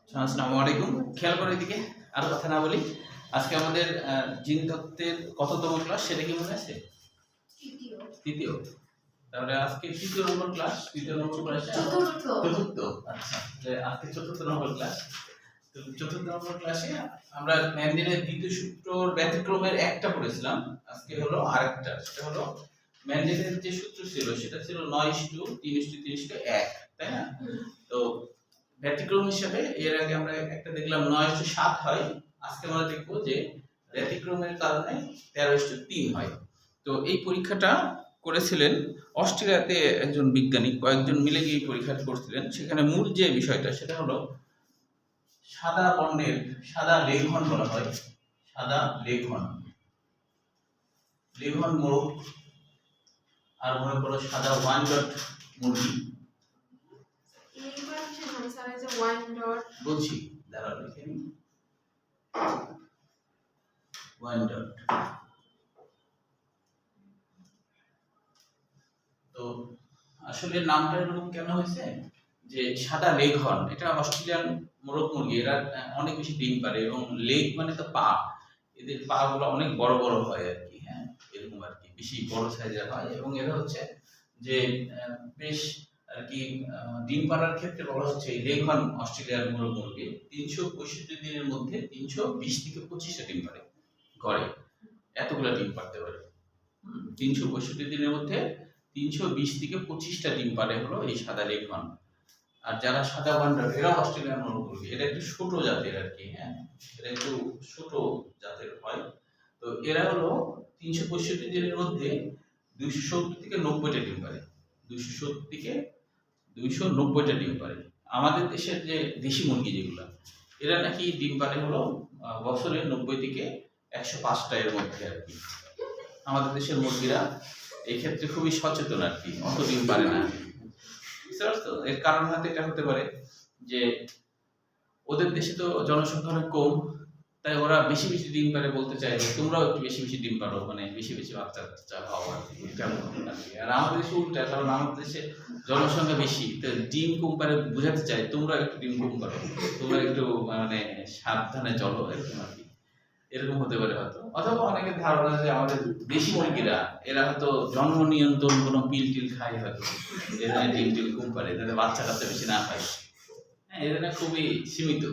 আসসালামু আলাইকুম। খেয়াল করে এদিকে আরো কথা না বলি। আজকে আমাদের জিন তত্ত্বের কততম ক্লাস সেটা কি মনে আছে? তৃতীয়। তাহলে আজকে তৃতীয় নম্বর ক্লাস, তৃতীয় নম্বর ক্লাসে চতুর্থ। আচ্ছা, আজকে চতুর্থ নম্বর ক্লাস। তো চতুর্থ নম্বর ক্লাসে আমরা ম্যান্ডেলের দ্বিতীয় সূত্রর ব্যতিক্রমের একটা পড়েছিলাম। আজকে হলো আরেকটা, সেটা হলো ম্যান্ডেলের যে সূত্র ছিল সেটা ছিল 9:3:3:1, তাই না? তো ব্যতিক্রম হিসেবে এর আগে আমরা একটা দেখলাম 9:7 হয়। আজকে আমরা দেখবো যে ব্যতিক্রমের কারণে 13:3 হয়। তো এই পরীক্ষাটা করেছিলেন অস্ট্রেলিয়াতে একজন বিজ্ঞানী, কয়েকজন মিলে গিয়ে পরীক্ষাটা করছিলেন। সেখানে মূল যে বিষয়টা সেটা হলো সাদা বর্ণের, সাদা লেঘন বলা হয়, সাদা লেঘন, লেঘন মোরগ, আর মনে করো সাদা ওয়ান ডট মুরগি। বলছি দাঁড়াও লিখে নিই, ওয়ান ডট। তো আসলে নামটা এরকম কেন হয়েছে যে সাদা লেঘন, এটা অস্ট্রেলিয়ান মোরগ মুরগি, এরা অনেক বেশি ডিম পারে এবং লেগ মানে তো পা, এদের পা গুলো অনেক বড় বড় হয় আর কি। হ্যাঁ, এরকম আর কি, বেশি বড় সাইজের হয় এবং এরা হচ্ছে যে বেশ আর কি ডিম পাড়ার ক্ষেত্রে বলা হচ্ছে এই লেঘন অস্ট্রেলিয়ার মোরগ মুরগি 365 দিনের মধ্যে 320 থেকে 25টা ডিম পারে গড়ে, এতগুলো ডিম পারতে পারে। 365 দিনের মধ্যে 320 থেকে 25টা ডিম পারে হলো এই সাদা লেঘন। আর যারা সাদা বান্ডার এরা অস্ট্রেলিয়ান মোরগ মুরগি, এটা একটু ছোট জাতের আর কি। হ্যাঁ, এটা একটু ছোট জাতের হয়। তো এরা হলো 365 দিনের মধ্যে 270 থেকে 90টা ডিম পারে, 270 থেকে 290টা ডিম পারে। আমাদের দেশের যে দেশি মুরগি যেগুলো, এরা নাকি ডিম পারে হলো বছরে 90 থেকে 105টা এর মধ্যে আর কি। আমাদের দেশের মুরগিরা এই ক্ষেত্রে খুবই সচেতন আর কি, অত ডিম পারে না। বুঝতে পারছো? এর কারণ হয়তো এটা হতে পারে যে ওদের দেশে তো জনসংখ্যা অনেক কম, তাই ওরা বেশি বেশি ডিম পারে, বলতে চায় যে তোমরাও একটু বেশি বেশি ডিম পারো, মানে বেশি বেশি বাচ্চা কাচ্চা পাও আর কি। আর আমাদের দেশে উল্টা, কারণ আমাদের দেশে জনসংখ্যা বেশি, তো ডিম কম পারে বোঝাতে চায় তোমরা একটু ডিম কম পারো, তোমরা একটু মানে সাবধানে চলো এরকম আর কি। এরকম হতে পারে হয়তো। অথবা অনেকের ধারণা যে আমাদের দেশি মুরগিরা এরা হয়তো জন্ম নিয়ন্ত্রণ কোনো পিল টিল খায়, হয়তো এরা ডিম টিল কম পারে, যাতে বাচ্চা কাচ্চা বেশি না খায়। হ্যাঁ, এরা খুবই সীমিত,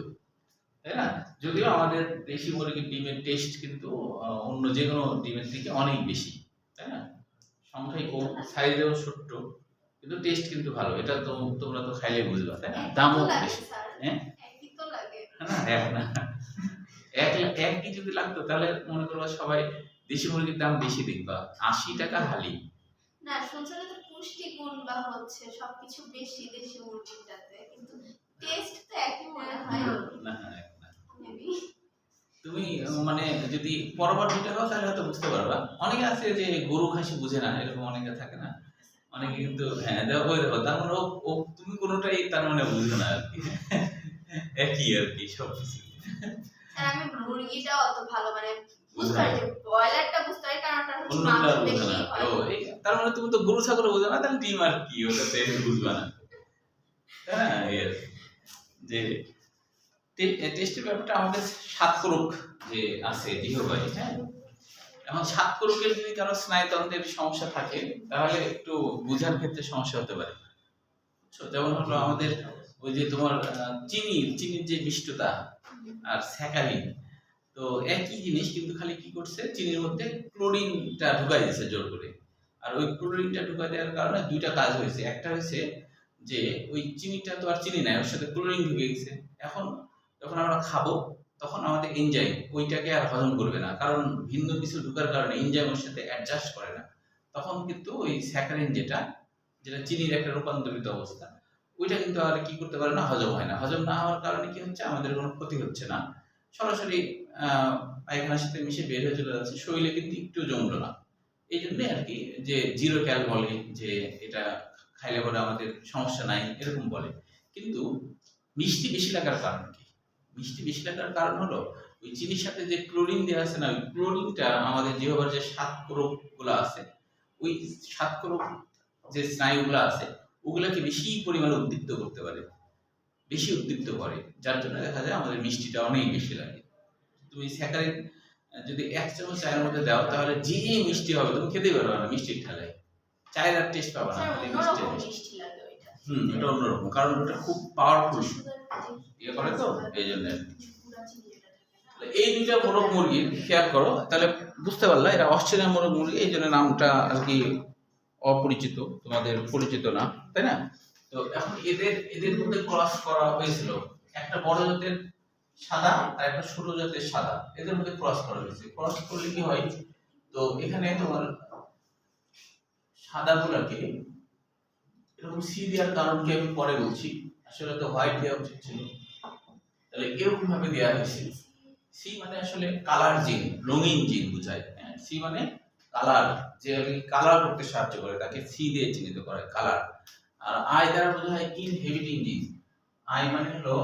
তাই না? যদিও আমাদের দেশি মুরগির ডিমের টেস্ট কিন্তু অন্য যে কোনো ডিমের থেকে অনেক বেশি, তাই না? সংখ্যায় কম, সাইজেও ছোট্ট, কিন্তু টেস্ট কিন্তু ভালো। এটা তো তোমরা তো খাইলে বুঝবা, তাই না? দামও বেশি। হ্যাঁ, না, একই যদি লাগতো তাহলে মনে করবা সবাই দেশি মুরগির দাম বেশি দেখবা, 80 টাকা হালি। না, শুনছিলে তো পুষ্টিগুণ বা হচ্ছে সবকিছু বেশি দেশি মুরগিটাতে, কিন্তু টেস্ট তো একই মনে হয় না। তুমি মানে যদি পরবর্তীটা হও তাহলে হয়তো বুঝতে পারবা। অনেকে আছে যে গরু খাসি বুঝে না, এরকম অনেকে থাকে না। অনেকে কিন্তু হ্যাঁ ওই দেখো, তার মানে ও তুমি কোনোটাই তার মানে বুঝো না আর কি। একই আর কি সব কিছু। আর আমি মুরগিটা অত ভালো মানে বুঝতে পারি, ব্রয়লারটা বুঝতে পারি কারণ ওটা হচ্ছে অন্যটা মাংস বুঝো বেশি না। হয়। তার মানে তুমি তো গরু ছাগল বুঝো না, তাহলে ডিম আর কি ওটাতে বুঝবা না, তাই না? যে টেস্টের ব্যাপারটা আমাদের সাতকরক যে আছে জিহ্বায়, হ্যাঁ, এখন সাতকরকের যদি কারো স্নায়ুতন্ত্রের সমস্যা থাকে তাহলে একটু বোঝার ক্ষেত্রে সমস্যা হতে পারে। যেমন হলো আমাদের ওই যে তোমার চিনির যে মিষ্টতা আর স্যাকারিন, তো একই জিনিস কিন্তু খালি কি করছে, চিনির মধ্যে ক্লোরিনটা ঢুকাই দিয়েছে জোর করে। আর ওই ক্লোরিনটা ঢুকাই দেওয়ার কারণে দুইটা কাজ হয়েছে। একটা হয়েছে যে ওই চিনিটা তো আর চিনি নাই, ওর সাথে ক্লোরিন ঢুকে গেছে। এখন যখন আমরা খাবো তখন আমাদের এনজাইম ওইটাকে আর হজম করবে না, কারণ ভিন্ন কিছু ঢুকার কারণে এনজাইম ওর সাথে অ্যাডজাস্ট করে না। তখন কিন্তু ওই স্যাকারিন যেটা যেটা চিনির একটা রূপান্তরিত অবস্থা, ওইটা কিন্তু আর কি করতে পারে না, হজম হয় না। হজম না হওয়ার কারণে কি হচ্ছে, আমাদের কোনো ক্ষতি হচ্ছে না, সরাসরি পায়খানার সাথে মিশে বের হয়ে চলে যাচ্ছে, শরীরে কিন্তু একটু জমলো না। এই জন্য আর কি যে জিরো ক্যাল বলে যে এটা খাইলে পরে আমাদের সমস্যা নাই, এরকম বলে। কিন্তু মিষ্টি বেশি লাগার কারণ কি? মিষ্টি বেশি লাগার কারণ হলো ওই চিনির সাথে যে ক্লোরিন দেওয়া আছে না, ওই ক্লোরিনটা আমাদের জিহ্বার যে শ্বাসকরক গুলো আছে, ওই শ্বাসকরক যে স্নায়ুগুলো আছে ওগুলোকে বেশি পরিমাণে উদ্দীপ্ত করতে পারে। বেশি উদ্দীপ্ত করে, যার জন্য দেখা যায় আমাদের মিষ্টিটা অনেক বেশি লাগে। তুমি স্যাকারিন যদি 1 চামচ চায়ের মধ্যে দাও তাহলে যে মিষ্টি হবে তুমি খেতেই পারবে না মিষ্টির ঠেলায়, চায়ের আর টেস্ট পাবে না, স্যার খালি অন্যরকম মিষ্টি। মিষ্টি লাগে ওইটা। এটা অন্যরকম, কারণ ওটা খুব পাওয়ারফুল ইয়ে করে তো এই জন্য। এই দুইটা মোরগ মুরগির খেয়াল করো তাহলে বুঝতে পারলা এরা অস্ট্রেলিয়ান মোরগ মুরগি, এই জন্য নামটা আর কি অপরিচিত, তোমাদের পরিচিত না, তাই না? তো এখন এদের মধ্যে ক্রস করা হয়েছিল, একটা বড় জাতের সাদা আর একটা ছোট জাতের সাদা, এদের মধ্যে ক্রস করা হয়েছে। ক্রস করলে কি হয়, তো এখানে তোমার সাদা গুলাকে এরকম সি দেওয়ার কারণ কি আমি পরে বলছি, আসলে তো হোয়াইট দেওয়া উচিত ছিল, তাহলে এরকম ভাবে দেওয়া হয়েছে। সি মানে আসলে কালার জিন, রঙিন জিন বোঝায়। সি মানে কালার, যে কালার করতে সাহায্য করে তাকে সি দিয়ে চিহ্নিত করে কালার। আর আই দ্বারা বোঝায় ইনহেবিটিং জিন। আই মানে হলো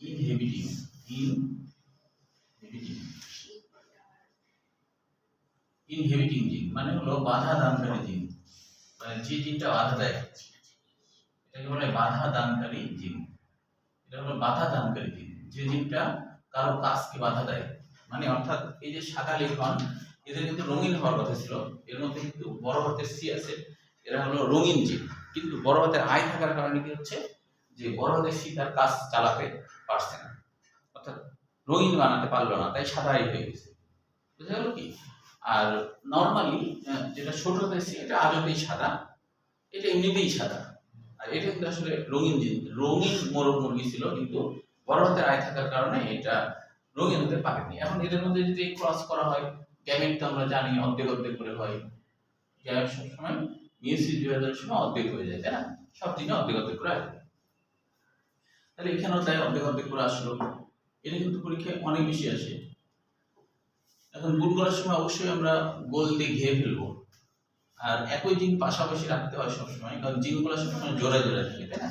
ইনহেবিটিং, ইনহেবিটিং জিন মানে হলো বাধা দানকারী জিন, মানে যে জিনটা বাধা দেয় এটাকে বলে বাধা দানকারী জিন। এটা হলো বাধা দানকারী জিন, যে জিনটা কারো কাজকে বাধা দেয়। মানে অর্থাৎ এই যে সাদা লিখন, এদের কিন্তু রঙিন হওয়ার কথা ছিল, এর মধ্যে কিন্তু বড় হাতের সি আছে, এরা হলো রঙিন জিন, কিন্তু বড় হাতের আই থাকার কারণে কি হচ্ছে যে বড় হাতের সি তার কাজ চালাতে পারছে না, অর্থাৎ রঙিন বানাতে পারলো না, তাই সাদা আই হয়ে গেছে। বুঝা গেল কি? আর নরমালি যেটা ছোট হাতের সি এটা আদতেই সাদা, এটা এমনিতেই সাদা, আর এটা কিন্তু আসলে রঙিন জিন, রঙিন মোরগ মুরগি ছিল, কিন্তু বড় হাতের আয় থাকার কারণে এটা রঙিন হতে পারেনি। এখন এদের মধ্যে যদি ক্রস করা হয়, গ্যামেট তো আমরা জানি অর্ধেক অর্ধেক করে হয়, গ্যামেট সবসময় মিউসিস বিভাজনের সময় অর্ধেক হয়ে যায়, তাই না? সব দিনে অর্ধেক অর্ধেক করে আসবে, তাহলে এখানেও তাই অর্ধেক অর্ধেক করে আসলো। এটা কিন্তু পরীক্ষায় অনেক বেশি আসে। এখন গুণ করার সময় অবশ্যই আমরা গোল দিয়ে ঘিরে ফেলবো, আর একই জিন পাশাপাশি রাখতে হয় সবসময়, কারণ জিনগুলো সবসময় জোড়া জোড়া থাকে, তাই না?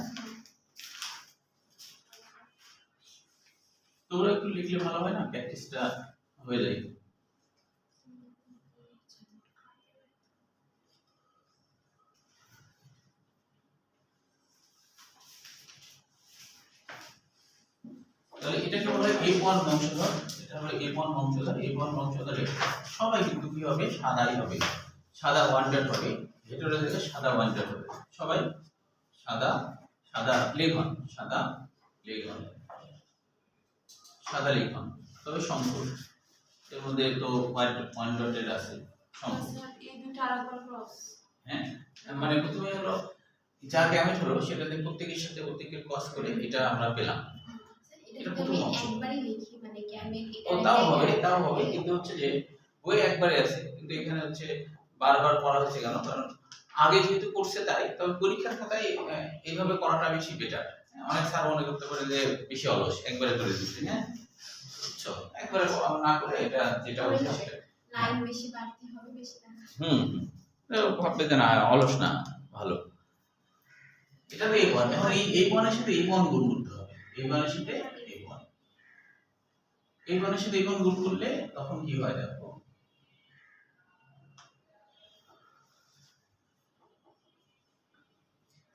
তোমরা একটু লিখলে ভালো হয় না, প্র্যাকটিসটা হয়ে যায়। তাহলে এটাকে বলা হয় A1 বংশধর, এটা হলো A1 বংশধর। A1 বংশধরে সবাই কিন্তু কি হবে, সাদাই হবে, সাদা ওয়ান ডট হবে, ভেতরে থেকে সাদা ওয়ান ডট হবে, সবাই সাদা, সাদা লেখন, সাদা লেখন, সাদা লেখন, তবে সংকর, এর মধ্যে তো হোয়াইট ওয়ান ডটের আছে সংকর। এই দুটো আলাদা ক্রস। হ্যাঁ, মানে প্রথমে হলো যা গ্যামেট হলো সেটাতে প্রত্যেকের সাথে প্রত্যেকের ক্রস করে এটা আমরা পেলাম। এটা প্রথম অংশ একবারই লিখি, মানে গ্যামেট ও তাও হবে, কিন্তু হচ্ছে যে বই একবারে আছে, কিন্তু এখানে হচ্ছে বারবার পড়া হচ্ছে কেন, কারণ আগে যেহেতু করছে তাই, তবে পরীক্ষার খাতায় এইভাবে করাটা বেশি বেটার। অনেক স্যার মনে করতে পারে যে বেশি অলস, একবারে করে দিচ্ছে। হ্যাঁ, বুঝছো, একবারে না করে এটা যেটা হচ্ছে সেটা লাইন বেশি বাড়তি হবে, বেশি না। ভাববে যে না অলস না, ভালো। এটা তো A1, এখন এই A1 এর সাথে A1 গুণ করতে হবে, A1 এর সাথে A1, A1 এর সাথে A1 গুণ করলে তখন কি হয় দেখো,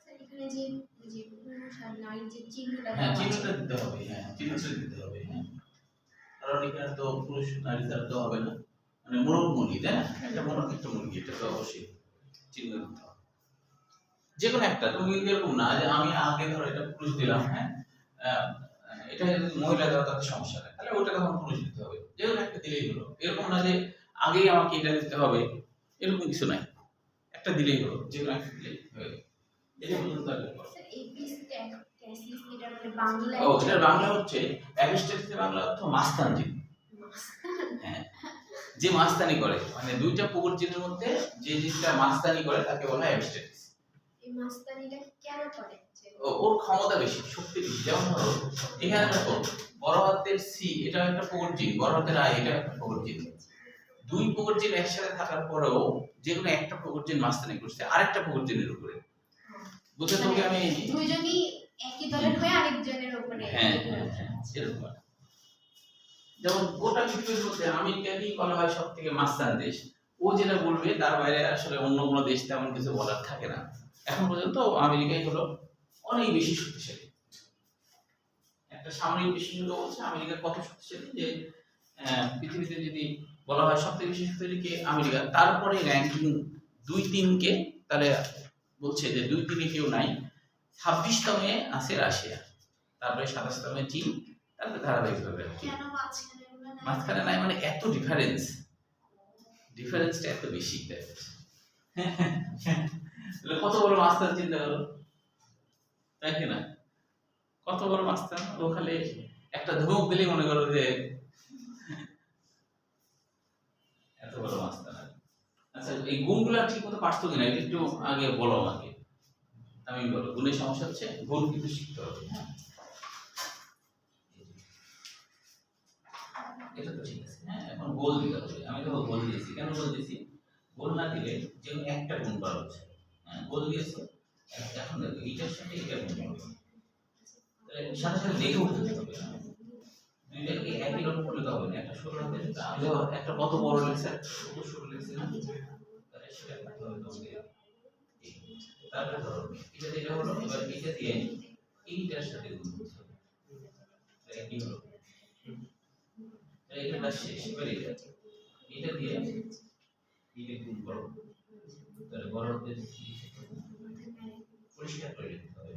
স্যার এখানে যে যে পুরুষ আর নারীর যে চিহ্নটা হ্যাঁ চিহ্নটা দিতে হবে, হ্যাঁ চিহ্নটা দিতে হবে, হ্যাঁ, কারণ এখানে তো পুরুষ নারী দ্বারা তো হবে না, মানে মোরগ মুরগি, তাই না? এটা মোরগ একটা মুরগি, এটা তো অবশ্যই চিহ্ন দিতে হবে, যে কোনো একটা। তুমি কিন্তু এরকম না যে আমি আগে ধরো এটা পুরুষ দিলাম, হ্যাঁ, এটা যদি মহিলা দেওয়া তাতে সমস্যা নেই, তাহলে ওটা তখন পুরুষ দিতে হবে, যে কোনো একটা দিলেই হলো। এরকম না যে আগেই আমাকে এটা দিতে হবে, এরকম কিছু নাই, একটা দিলেই হলো, যে কোনো একটা দিলেই হয়ে গেল। এটা পর্যন্ত আগে করো। স্যার এপিস ট্যাসিস এটা মানে বাংলা। ও এটার বাংলা হচ্ছে অ্যারিস্টটলের বাংলা অর্থ মাস্তান জিন। হ্যাঁ, যে মাস্তানি করে, মানে দুইটা পুকুর জিনের মধ্যে যে জিনটা মাস্তানি করে তাকে বলা হয় অ্যারিস্টটল। এই মাস্তানিটা কেন করে? ওর ক্ষমতা বেশি, শক্তি বেশি। যেমন ধরো এখানে দেখো বড় হাতের সি এটা একটা পুকুর জিন, বড় হাতের আই এটা একটা পুকুর জিন, দুই পুকুর জিন একসাথে থাকার পরেও যে কোনো একটা পুকুর জিন মাস্তানি করছে আরেকটা পুকুর জিনের উপরে। বুঝতে তোকে আমি দুইজনই একই দলের হয়ে আরেকজনের উপরে। হ্যাঁ এরকম। যেমন গোটা পৃথিবীর মধ্যে আমেরিকাকেই বলা হয় সব থেকে মাস্তান দেশ, ও যেটা বলবে তার বাইরে আসলে অন্য কোনো দেশ তেমন কিছু বলার থাকে না। এখন পর্যন্ত আমেরিকাই হলো অনেক বেশি শক্তিশালী, একটা সামরিক বিশেষজ্ঞ বলছে আমেরিকা কত শক্তিশালী, যে পৃথিবীতে যদি বলা হয় সবথেকে বেশি শক্তিশালী কে, আমেরিকা। তারপরে র্যাঙ্কিং 2-3 কে, তাহলে বলছে যে 2-3 কেউ নাই। 26তমে আছে রাশিয়া, তারপরে 27তমে চীন, তারপরে ধারাবাহিকভাবে কেন মাঝখানে এগুলো নাই? মাঝখানে নাই মানে এত ডিফারেন্সটা এত বেশি। তাহলে কত বড় মাস্টার চিন্তা করো, তাই কি না? কত বড় মাস্টার, ও খালি একটা ধমক দিলেই মনে করো যে এত বড় মাস্টার। আচ্ছা, এই গুণগুলা ঠিক মতো পারছো কিনা এটা একটু আগে বলো আমাকে। আমি বলো, গুণের সমস্যা হচ্ছে, গুণ কিন্তু শিখতে হবে। হ্যাঁ, এটা তো ঠিক আছে। হ্যাঁ, এখন গোল দিতে হবে। আমি তো গোল দিয়েছি, কেন গোল দিয়েছি? গোল না দিলে যে কোনো একটা গুণ করা হচ্ছে। হ্যাঁ, গোল দিয়েছি, এখন দেখো এইটার সাথে এটা গুণ করবে, তাহলে সাথে সাথে দেখে উঠতে হবে। দুইটাকে একই রকম করলে তো হবে না। একটা 16 হবে, আমি ধরো একটা কত বড় লেখছে, কত 16 লেখছে না, তাহলে সেটা করতে হবে তোমাকে। তারপরে ধরো এটা যেটা হলো, এবার এটা দিয়ে এইটার সাথে গুণ করতে হবে, একই হলো। এটা কাজ শেষ। এবার এটা দিয়ে এটা গুণ করো, তাহলে বড় হাতের পরিষ্কার করে দিতে হবে।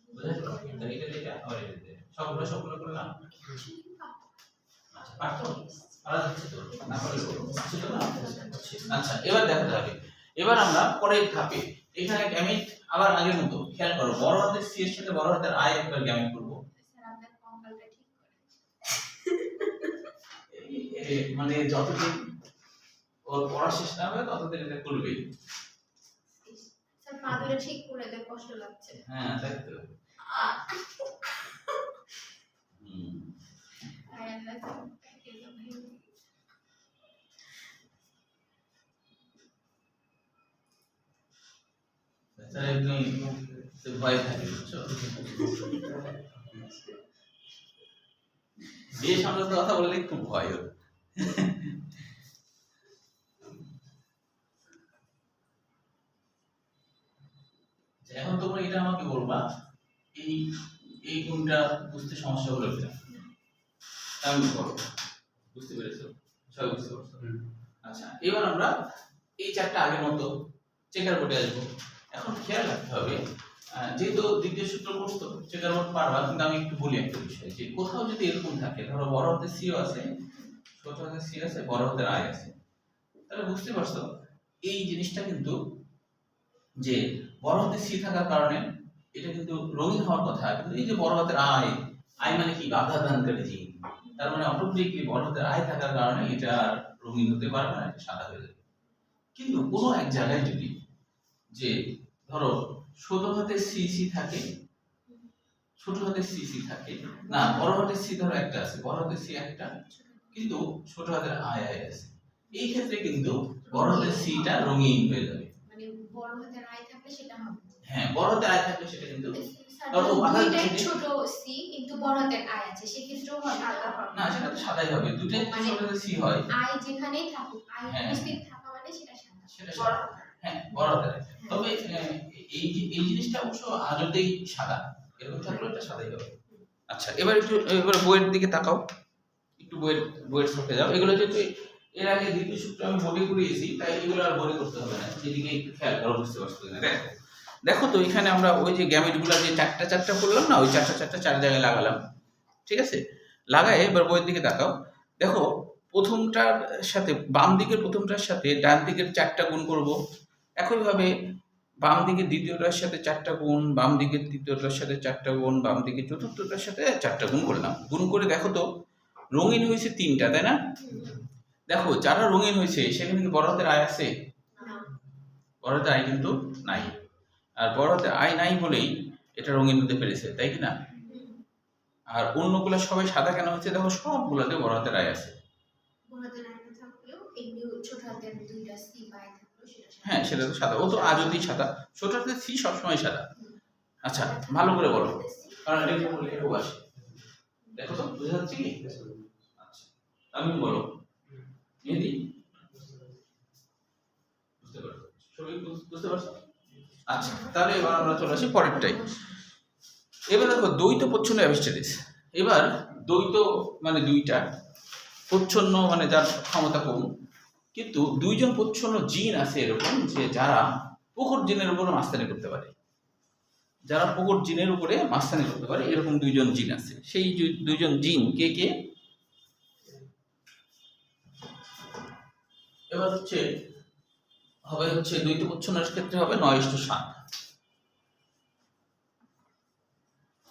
বুঝাইলো? তাহলে এটা দিয়ে আবার এটা দিয়ে সবগুলো করলাম। আচ্ছা, পারতো? পারা যাচ্ছে তো? না পারলে বলো। হচ্ছে তো না? আচ্ছা, এবার দেখা যাবে। এবার আমরা পরের ধাপে এখানে গ্যামেট আবার আগের মতো খেয়াল করো, বড় হাতের সি এর সাথে বড় হাতের আই একবার গ্যামেট করব। স্যার আপনার কঙ্কালটা ঠিক করে। মানে যতদিন ওর পড়া শেষ না হবে ততদিন এটা করবেই। স্যার পা দুটো ঠিক করে দে, কষ্ট লাগছে। হ্যাঁ, তাই তো। আয় আল্লাহ, তাহলে তুমি তো ভয় থাকে, বুঝছো? যে সামনে কথা বললে খুব ভয় হয়। এখন তোমরা এটা আমাকে বলবা, এই এই গুণটা বুঝতে সমস্যা হলো কিনা। আমি বলো, বুঝতে পেরেছো? সবাই বুঝতে পারছো? আচ্ছা, এবার আমরা এই চারটা আগের মতো চেকার বোর্ডে আসবো। এখন খেয়াল রাখতে হবে, যেহেতু দ্বিতীয় সূত্র করতো চেকার বোর্ড পারবা, কিন্তু আমি একটু বলি একটা বিষয়, যে কোথাও যদি এরকম থাকে, ধরো বড় হাতের সিও আছে, ছোট হাতের সি আছে, বড় হাতের আই আছে, তাহলে বুঝতে পারছো এই জিনিসটা কিন্তু, যে বড় হাতের সি থাকার কারণে এটা কিন্তু রঙিন হওয়ার কথা, কিন্তু এই যে বড় হাতের আই, আই মানে কি বাধা দানকারী জিন, তার মানে অটোমেটিকলি বড় হাতের আই থাকার কারণে এটা রঙিন হতে পারবে না, এটা সাদা হয়ে যাবে। কিন্তু কোনো এক জায়গায় যদি, যে ধরো ছোট হাতের সি সি থাকে, ছোট হাতের সি সি থাকে না, বড় হাতের সি ধরো একটা আছে, বড় হাতের সি একটা, কিন্তু ছোট হাতের আই আই আছে, এই ক্ষেত্রে কিন্তু বড় হাতের সিটা রঙিন হয়ে যাবে। মানে বড় হাতের আই থাকলে সেটা হবে। হ্যাঁ, বড় হাতের আই থাকলে সেটা কিন্তু, স্যার ধরো দুইটাই ছোট সি কিন্তু বড় হাতের আই আছে, সেক্ষেত্রেও হবে না, সেটা তো সাদাই হবে, দুটোই ছোট হাতের সি হয়। আই যেখানেই থাকুক, আই উপস্থিত থাকা মানে সেটা সাদা। সেটা সাদা। হ্যাঁ, বড় হাতের। তবে এই জিনিসটা অবশ্য আদতেই সাদা, এরকম থাকলে এটা সাদাই হবে। আচ্ছা, এবার বইয়ের দিকে তাকাও, একটু বইয়ের সাথে যাও। এগুলো যেহেতু এর আগে দ্বিতীয় সূত্র আমি বডি করিয়েছি, তাই এগুলো আর বডি করতে হবে না। এদিকে একটু খেয়াল করো, বুঝতে পারছো কিনা দেখো। দেখো তো এখানে আমরা ওই যে গ্যামেটগুলো যে চারটা করলাম না, ওই চারটা চার জায়গায় লাগালাম, ঠিক আছে? লাগায় এবার বইয়ের দিকে তাকাও, দেখো প্রথমটার সাথে বাম দিকের প্রথমটার সাথে ডান দিকের 4টা গুণ করব। একইভাবে বাম দিকের দ্বিতীয়টার সাথে 4টা গুণ, বাম দিকের তৃতীয়টার সাথে 4টা গুণ, বাম দিকের চতুর্থটার সাথে 4টা গুণ করলাম। গুণ করে দেখো তো রঙিন হয়েছে 3টা, তাই না? দেখো যারা রঙিন হয়েছে সেখানে কি বড় হাতের আই আছে? বড় হাতের আই কিন্তু নাই, আর বড় হাতের আই নাই বলেই এটা রঙিন হতে পেরেছে, তাই কি না? আর অন্যগুলো সবাই সাদা কেন হচ্ছে? দেখো সবগুলোতে বড় হাতের আই আছে। বড় হাতের আই থাকলেও এমনি ছোট হাতের দুইটা সি বাই থাকলেও সেটা সাদা। হ্যাঁ, সেটা তো সাদা, ও তো আজই সাদা, ছোট হাতের সি সবসময় সাদা। আচ্ছা, ভালো করে বলো, কারণ এটা একটু পরীক্ষায় খুব আসে। দেখো তো বুঝা যাচ্ছে কি? আচ্ছা, আমি বলো মেহেদি, বুঝতে পারছো? সবাই বুঝতে পারছো? আচ্ছা, তাহলে এবার আমরা চলে আসি পরেরটাই। এবার দেখো দ্বৈত প্রচ্ছন্ন অ্যাবিস্টারিস। এবার দ্বৈত মানে দুইটা, প্রচ্ছন্ন মানে যার ক্ষমতা কম, কিন্তু দুইজন প্রচ্ছন্ন জিন আছে এরকম যে যারা প্রকট জিনের উপরে মাস্তানি করতে পারে, যারা প্রকট জিনের উপরে মাস্তানি করতে পারে, এরকম দুইজন জিন আছে। সেই দুইজন জিন কে কে? এবার হচ্ছে দ্বৈত প্রচ্ছন্নের ক্ষেত্রে হবে 9:7।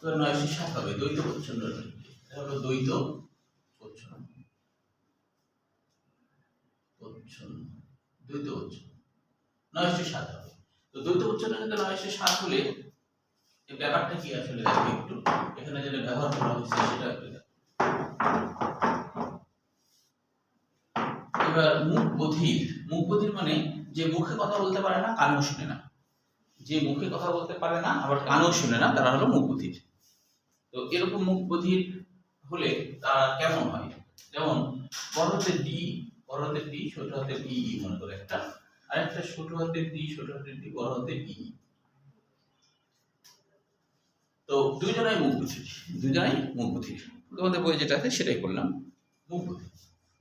9:7 হবে দ্বৈত প্রচ্ছন্নের ক্ষেত্রে। এটা হলো দ্বৈত প্রচ্ছন্ন, দ্বৈত প্রচ্ছন্ন 9:7 হবে। তো দ্বৈত প্রচ্ছন্নের ক্ষেত্রে 9:7 হলে এই ব্যাপারটা কি আসলে দেখো একটু, এখানে যেটা ব্যবহার করা হয়েছে সেটা একটু দেখো। এবার মুখ বধির মানে যে মুখে কথা বলতে পারে না, কানেও শুনে না। যে মুখে কথা বলতে পারে না আবার কানেও শুনে না, তারা হলো মুখ বধির। তো এরকম মুখ বধির হলে তারা কেমন হয়? যেমন বড় হাতের ডি, ছোট হাতের ই মনে করে একটা, আর একটা ছোট হাতের ডি, বড় হাতের ই। তো দুইজনাই মুখ বধির। তোমাদের বই যেটা আছে সেটাই করলাম, মুখ বধির।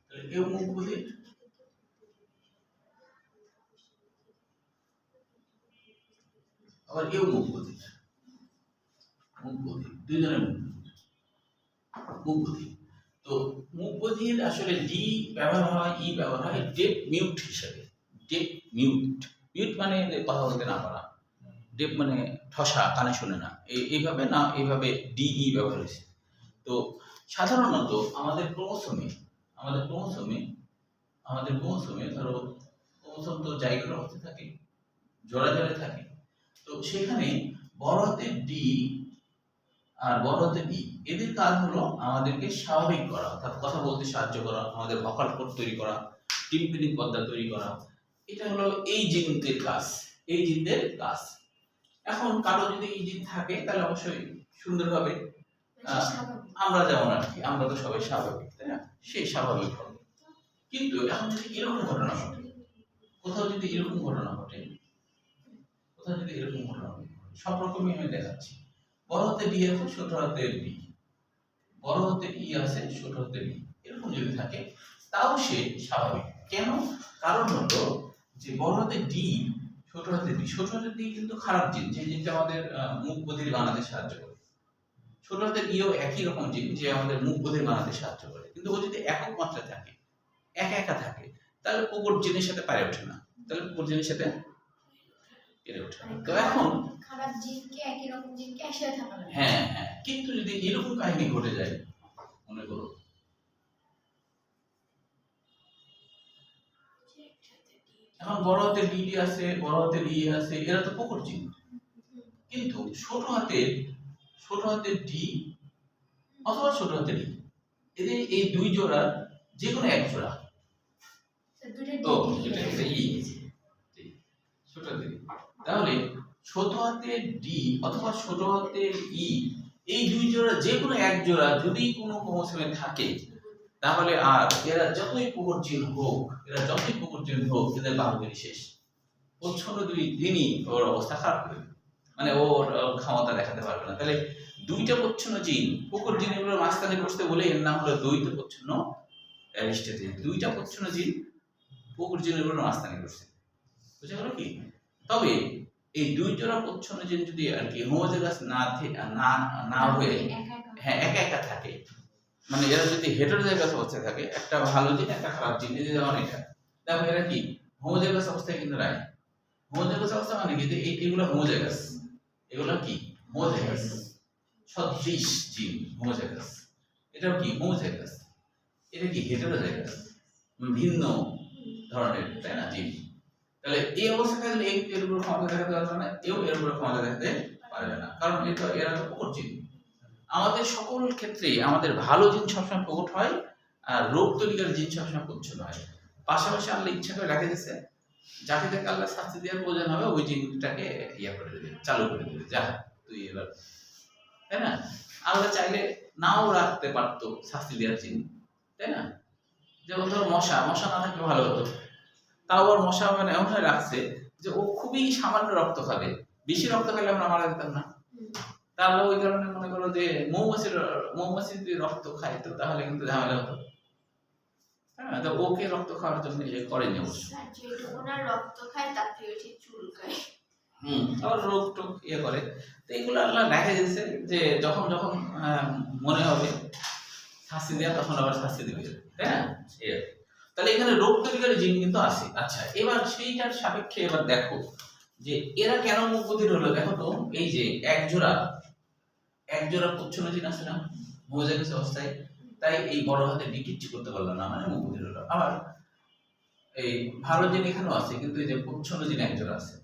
তাহলে কেউ মুখ বধির, আবার কেউ মুখ বধির, দুইজনের মুখ বধির। তো মুখ বধির আসলে ডি ব্যবহার হয়, ই ব্যবহার হয় ডেফ মিউট হিসেবে। মিউট মানে কথা বলতে না পারা, ডেফ মানে ঠসা, কানে শুনে না, এইভাবে না, এইভাবে ডিই ব্যবহার হয়েছে। তো সাধারণত আমাদের ক্রোমোসোমে ধরো ক্রোমোসোম তো জাইগোট অবস্থায় থাকে, জোড়া থাকে। তো সেখানে বড় হাতের ডি আর বড় হাতের ই, এদের কাজ হলো আমাদেরকে স্বাভাবিক করা, অর্থাৎ কথা বলতে সাহায্য করা, আমাদের ভোকাল কোড তৈরি করা, টিম্পানিক পর্দা তৈরি করা। এটা হলো এই জিনদের কাজ। এখন কারো যদি এই জিন থাকে তাহলে অবশ্যই সুন্দরভাবে আমরা যেমন আর কি, আমরা তো সবাই স্বাভাবিক, তাই না? সেই স্বাভাবিক হবে। কিন্তু এখন যদি এরকম ঘটনা ঘটে, কোথাও যদি এরকম ঘটনা ঘটে, সব রকমই আমি দেখাচ্ছি। বড় হাতের ডি আছে, ছোট হাতের বি, বড় হাতের ই আছে, ছোট হাতের ই, এরকম যদি থাকে তাও সে স্বাভাবিক। কেন? কারণ হলো যে বড় হাতের ডি, ছোট হাতের ডি কিন্তু খারাপ জিন, যে জিনটা আমাদের মুখ বধির বানাতে সাহায্য করে। ছোট হাতের ইও একই রকম জিন, যে আমাদের মুখ বধির বানাতে সাহায্য করে। কিন্তু ও যদি একক মাত্রায় থাকে, একা থাকে, তাহলে প্রকট জিনের সাথে পারে ওঠে না, তো এখন খারাপ জিনকে একই রকম জিনকে একসাথে থাকা লাগে। হ্যাঁ, কিন্তু যদি এরকম কাহিনী ঘটে যায়, মনে করো এখন বড় হাতের ডি আছে, বড় হাতের ই আছে, এরা তো প্রকট জিন। কিন্তু ছোট হাতের ডি অথবা ছোট হাতের ই, এদের এই দুই জোড়া যে কোনো এক জোড়া, তো এটা ই ছোট হাতের, তাহলে ছোট হাতের ডি অথবা ছোট হাতের ই, এই দুই জোড়া যে কোনো এক জোড়া যদি কোনো ক্রোমোসোমে থাকে, তাহলে আর এরা যতই প্রকট জিন হোক, এদের বাহুগিরি শেষ। প্রচ্ছন্ন দুই দিনই ওর অবস্থা খারাপ হবে, মানে ওর ক্ষমতা দেখাতে পারবে না। তাহলে দুইটা প্রচ্ছন্ন জিন প্রকট জিনগুলো মাঝখানে বসতে বলে এর নাম হলো দ্বৈত প্রচ্ছন্ন অ্যারিস্টটল। দুইটা প্রচ্ছন্ন জিন প্রকট জিনগুলো মাঝখানে বসছে, বুঝা গেল কি? তবে এই দুই জোড়া প্রচ্ছন্ন জিন যদি আর কি হোমোজাইগাস না হয়ে একা থাকে, মানে এরা যদি হেটেরোজাইগাস অবস্থায় থাকে, একটা ভালো জিন একটা খারাপ জিন, এই যেমন এটা দেখো, এরা কি হোমোজাইগাস অবস্থায় কিন্তু নাই। হোমোজাইগাস অবস্থা মানে কি, এগুলো হোমোজাইগাস, এগুলো কি হোমোজাইগাস, সদৃশ জিন হোমোজাইগাস। এটাও কি হোমোজাইগাস, এটা কি হেটেরোজাইগাস, ভিন্ন ধরনের, তাই না জিন। তাহলে এই অবস্থায় এর উপর ক্ষমতা দেখাতে পারবে না, এর উপর ক্ষমতা দেখাতে পারবে না, কারণ এরা তো প্রকট জিন। আমাদের সকল ক্ষেত্রে আমাদের ভালো জিন সবসময় প্রকট হয়, আর রোগ তৈরিকারী জিন সবসময় প্রচ্ছন্ন হয়। পাশাপাশি আল্লাহ ইচ্ছা করে রেখে দিয়েছে, যাকে যাকে আল্লাহ শাস্তি দেওয়ার প্রয়োজন হবে ওই জিনটাকে করে দেবে, চালু করে দেবে, যা তুই এবার, তাই না? আল্লাহ চাইলে নাও রাখতে পারতো শাস্তি দেওয়ার জিন, তাই না? যেমন ধরো মশা না থাকলে ভালো হতো, তাও আবার মশা মানে এমন রাখছে যে ও খুবই সামান্য রক্ত খাবে, বেশি রক্ত খেলে আমরা মারা যেতাম না, তাহলে ওই কারণে মনে করো যে মৌমাছি যদি রক্ত খায় তো তাহলে কিন্তু ঝামেলা হতো। হ্যাঁ, তো ওকে রক্ত খাওয়ার জন্য ইয়ে করেনি অবশ্য। স্যার যেটুকু না রক্ত খায় তার থেকে বেশি চুলকায়। আবার রোগ টোগ ইয়ে করে। তো এগুলো আল্লাহ দেখা দিয়েছে যে যখন যখন মনে হবে শাস্তি দেওয়া তখন আবার শাস্তি দিবে, তাই না? এই আর কি। তাহলে এখানে রোগ তৈরিকারী জিন কিন্তু আছে। আচ্ছা, এবার সেইটার সাপেক্ষে এবার দেখো যে এরা কেন মুখ বধির হলো। দেখো তো, এই যে এক জোড়া প্রচ্ছন্ন জিন আছে না মোজাইক অবস্থায়, তাই এই বড় হাতে ডি কিচ্ছু করতে পারলো না, মানে মুখ বধির হলো। আবার এই ভালো জিন এখানেও আছে, কিন্তু এই যে প্রচ্ছন্ন জিন এক জোড়া আছে,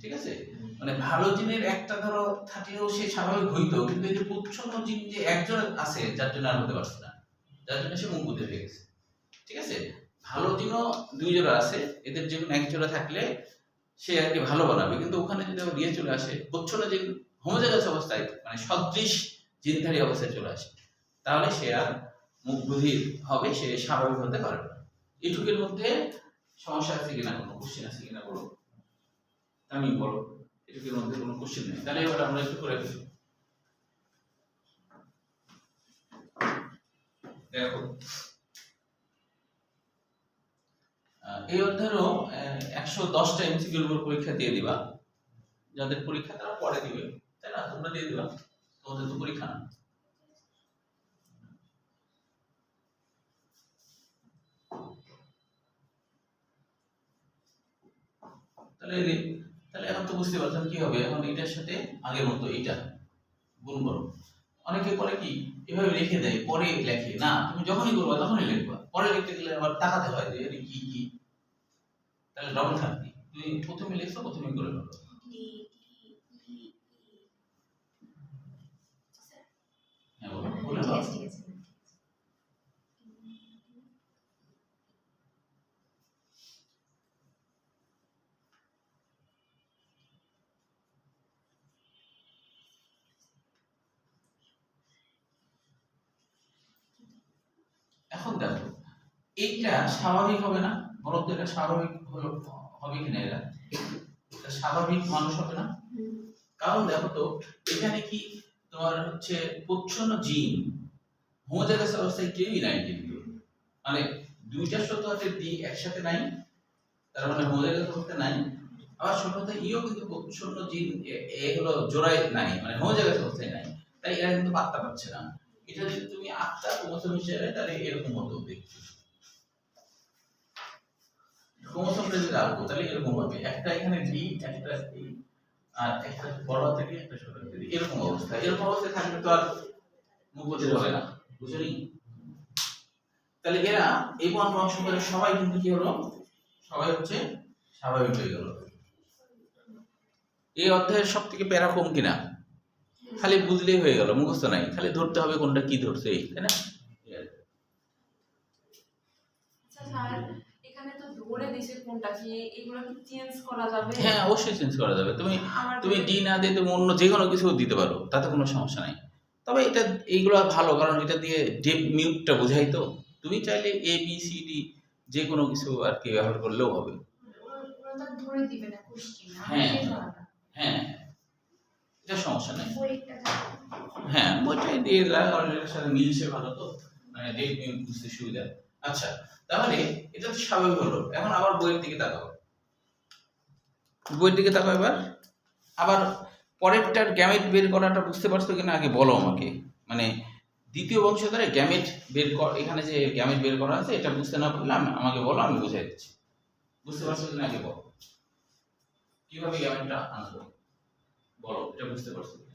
ঠিক আছে? মানে ভালো জিনের একটা ধরো থাকলেও সে স্বাভাবিক হইতো, কিন্তু এই যে প্রচ্ছন্ন জিন যে একজন আছে যার জন্য আর হতে পারছে না, যার জন্য সে মুখ বধির হয়ে গেছে, ঠিক আছে? ভালো জিনও দুই জোড়া আছে, এদের যে কোনো এক জোড়া থাকলে সে আর কি ভালো বানাবে, কিন্তু ওখানে যদি আবার দিয়ে চলে আসে প্রচ্ছন্ন জিন হোমোজাইগাস অবস্থায়, মানে সদৃশ জিনধারী অবস্থায় চলে আসে, তাহলে সে আর মুখ বধির হবে, সে স্বাভাবিক হতে পারবে না। এটুকুর মধ্যে সমস্যা আছে কিনা, কোনো কোশ্চেন আছে কিনা বলো, আমি বলো। এটুকুর মধ্যে কোনো কোশ্চেন নেই, তাহলে এবার আমরা একটু করে ফেলি। দেখো, এই অধ্যায়েরও 110টা এমসিকিউর উপর পরীক্ষা দিয়ে দিবা। যাদের পরীক্ষা তারা পরে দিবে, তাই না? তোমরা দিয়ে দিবা, তোমাদের তো পরীক্ষা না। তাহলে এখন তো বুঝতে পারছেন কি হবে। এখন এটার সাথে আগের মতো এটা গুণ করো। অনেকে করে কি এভাবে রেখে দেয়, পরে লেখে না, তুমি যখনই করবা তখনই লিখবা। পরে লিখতে গেলে আবার তাকাতে হয় যে এটা কি কি, তাহলে ডবল থাকবে। তুমি প্রথমে লিখছো, প্রথমে করে ফেলো। হ্যাঁ, বলো, বলে দাও। ঠিক আছে। এখন দেখো, এইটা স্বাভাবিক হবে না? বলো তো, এটা স্বাভাবিক হবে কিনা? এটা স্বাভাবিক মানুষ হবে না? কারণ দেখো তো, এখানে কি তোমার হচ্ছে প্রচ্ছন্ন জিন হোমোজাইগাস অবস্থায় কেউই নাই, কিন্তু মানে দুইটা শব্দ আছে দি একসাথে নাই, তার মানে হোমোজাইগাস অবস্থায় নাই। আবার ছোট কথা ইও কিন্তু প্রচ্ছন্ন জিন এ হলো জোড়ায় নাই, মানে হোমোজাইগাস অবস্থায় নাই, তাই এরা কিন্তু পাত্তা পাচ্ছে না। এটা যদি তুমি আত্মা ক্রোমোসোম হিসেবে, তাহলে এরকম হতো দেখতে। ক্রোমোসোমটা যদি রাখবো তাহলে এরকম হবে, একটা এখানে ডি, একটা ই, আর একটা বড় থেকে একটা ছোট থেকে, এরকম অবস্থা। এরকম অবস্থায় থাকলে তো আর মুখ বধির হবে না, বুঝলি? তাহলে এরা এই বংশ করে সবাই কিন্তু কি হলো, সবাই হচ্ছে স্বাভাবিক হয়ে গেল। এই অধ্যায়ের সব থেকে প্যারা কম কিনা? খালি বুঝলেই হয়ে গেল, মুখস্থ নাই, খালি ধরতে হবে কোনটা কি ধরছে, তাই না? আচ্ছা স্যার, এখানে তো ধরে দিছে কোনটা কি, এগুলো কি চেঞ্জ করা যাবে? হ্যাঁ, অবশ্যই চেঞ্জ করা যাবে। তুমি আমার ডি না দিয়ে তুমি অন্য যে কোনো কিছু দিতে পারো, তাতে কোনো সমস্যা নাই। তবে এটা এইগুলো ভালো, কারণ এটা দিয়ে ডেপ মিউটটা বোঝাই তো। তুমি চাইলে এ বি সি ডি যে কোনো কিছু আর কি ব্যবহার করলেও হবে। ওরা তো ধরে দিবে না কোশ্চেন, হ্যাঁ হ্যাঁ, এটা সমস্যা নাই। বইটা হ্যাঁ, বইটাই দিয়ে এর সাথে মিলছে ভালো, তো মানে ডেপ মিউট বুঝতে সুবিধা। আচ্ছা, তাহলে এটা তো স্বাভাবিক হলো। এখন আবার বইয়ের দিকে তাকাও, বইয়ের দিকে তাকাও এবার। আবার পরেরটার গ্যামেট বের করাটা বুঝতে পারছো কিনা আগে বলো আমাকে। মানে দ্বিতীয় বংশধরে গ্যামেট বের এখানে যে গ্যামেট বের করা আছে, এটা বুঝতে না পারলে আমাকে বলো, আমি বুঝাই দিচ্ছি। বুঝতে পারছো কিনা আগে বলো, কিভাবে গ্যামেটটা আনবো বলো, এটা বুঝতে পারছো কিনা?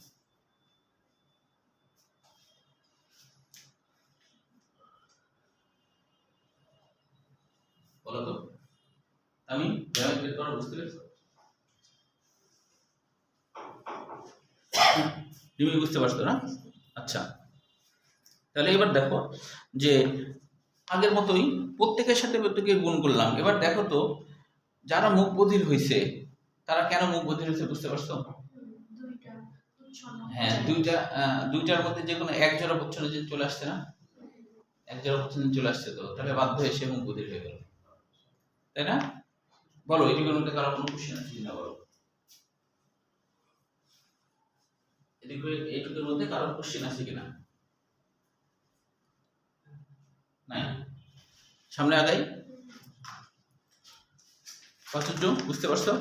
বলো তো, আমি গ্যামেট বের করা বুঝতে পেরেছো? তুমি বুঝতে পারছো না? আচ্ছা, তাহলে এবার দেখো যে আগের মতোই প্রত্যেকের সাথে প্রত্যেকে গুণ করলাম। এবার দেখো তো, যারা মুখ বধির হয়েছে তারা কেন মুখ বধির হয়েছে বুঝতে পারছো? দুইটা হ্যাঁ, দুইটার মধ্যে যে কোনো এক জোড়া প্রচ্ছন্ন জিন চলে আসছে না, এক জোড়া প্রচ্ছন্ন জিন চলে আসছে, তো তাহলে বাধ্য হয়ে সে মুখ বধির হয়ে গেল, তাই না? বলো, এটির মধ্যে কারো কোনো কোশ্চেন আছে কিনা বলো। এইটুকুর মধ্যে কারো কোশ্চেন আছে কিনা? নাই? সামনে আগাই। কতটুকু বুঝতে পারছো?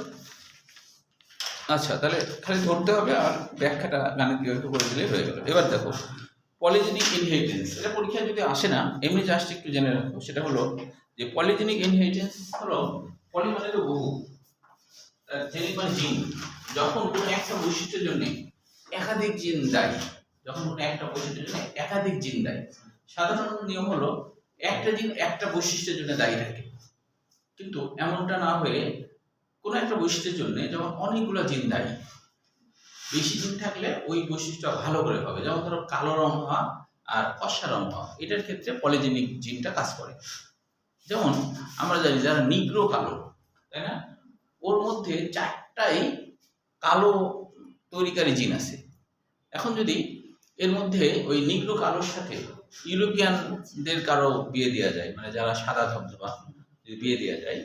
আচ্ছা, তাহলে খালি ধরতে হবে আর ব্যাখ্যাটা গাণিতিকভাবে করে দিলেই হয়ে গেল। এবার দেখো পলিজেনিক ইনহেরিটেন্স, এটা পরীক্ষায় যদি আসে না, এমনি জাস্ট একটু জেনে রাখো। সেটা হলো যে পলিজেনিক ইনহেরিটেন্স হলো, পলি মানে তো বহু, জেনিক মানে জিন। যখন কোনো একটা বৈশিষ্ট্যের জন্য একাধিক জিন দায়ী, যখন কোনো একটা বৈশিষ্ট্যের জন্য একাধিক জিন দায়ী, সাধারণ নিয়ম হলো একটা জিন একটা বৈশিষ্ট্যের জন্য দায়ী থাকে, কিন্তু এমনটা না হয়ে কোনো একটা বৈশিষ্ট্যের জন্য যখন অনেকগুলো জিন দায়ী, বেশি জিন থাকলে ওই বৈশিষ্ট্য ভালো করে হবে। যেমন ধরো কালো রং হওয়া আর ফর্সা রং হওয়া, এটার ক্ষেত্রে পলিজেনিক জিনটা কাজ করে। যেমন আমরা জানি যারা নিগ্রো কালো, তাই না, ওর মধ্যে 4টাই কালো তৈরিকারী জিন আছে। এখন যদি এর মধ্যে ওই নিগ্রো কালোর সাথে ইউরোপিয়ানদের কারো বিয়ে দেওয়া যায়, মানে যারা সাদা ধবধবা, যদি বিয়ে দেওয়া যায়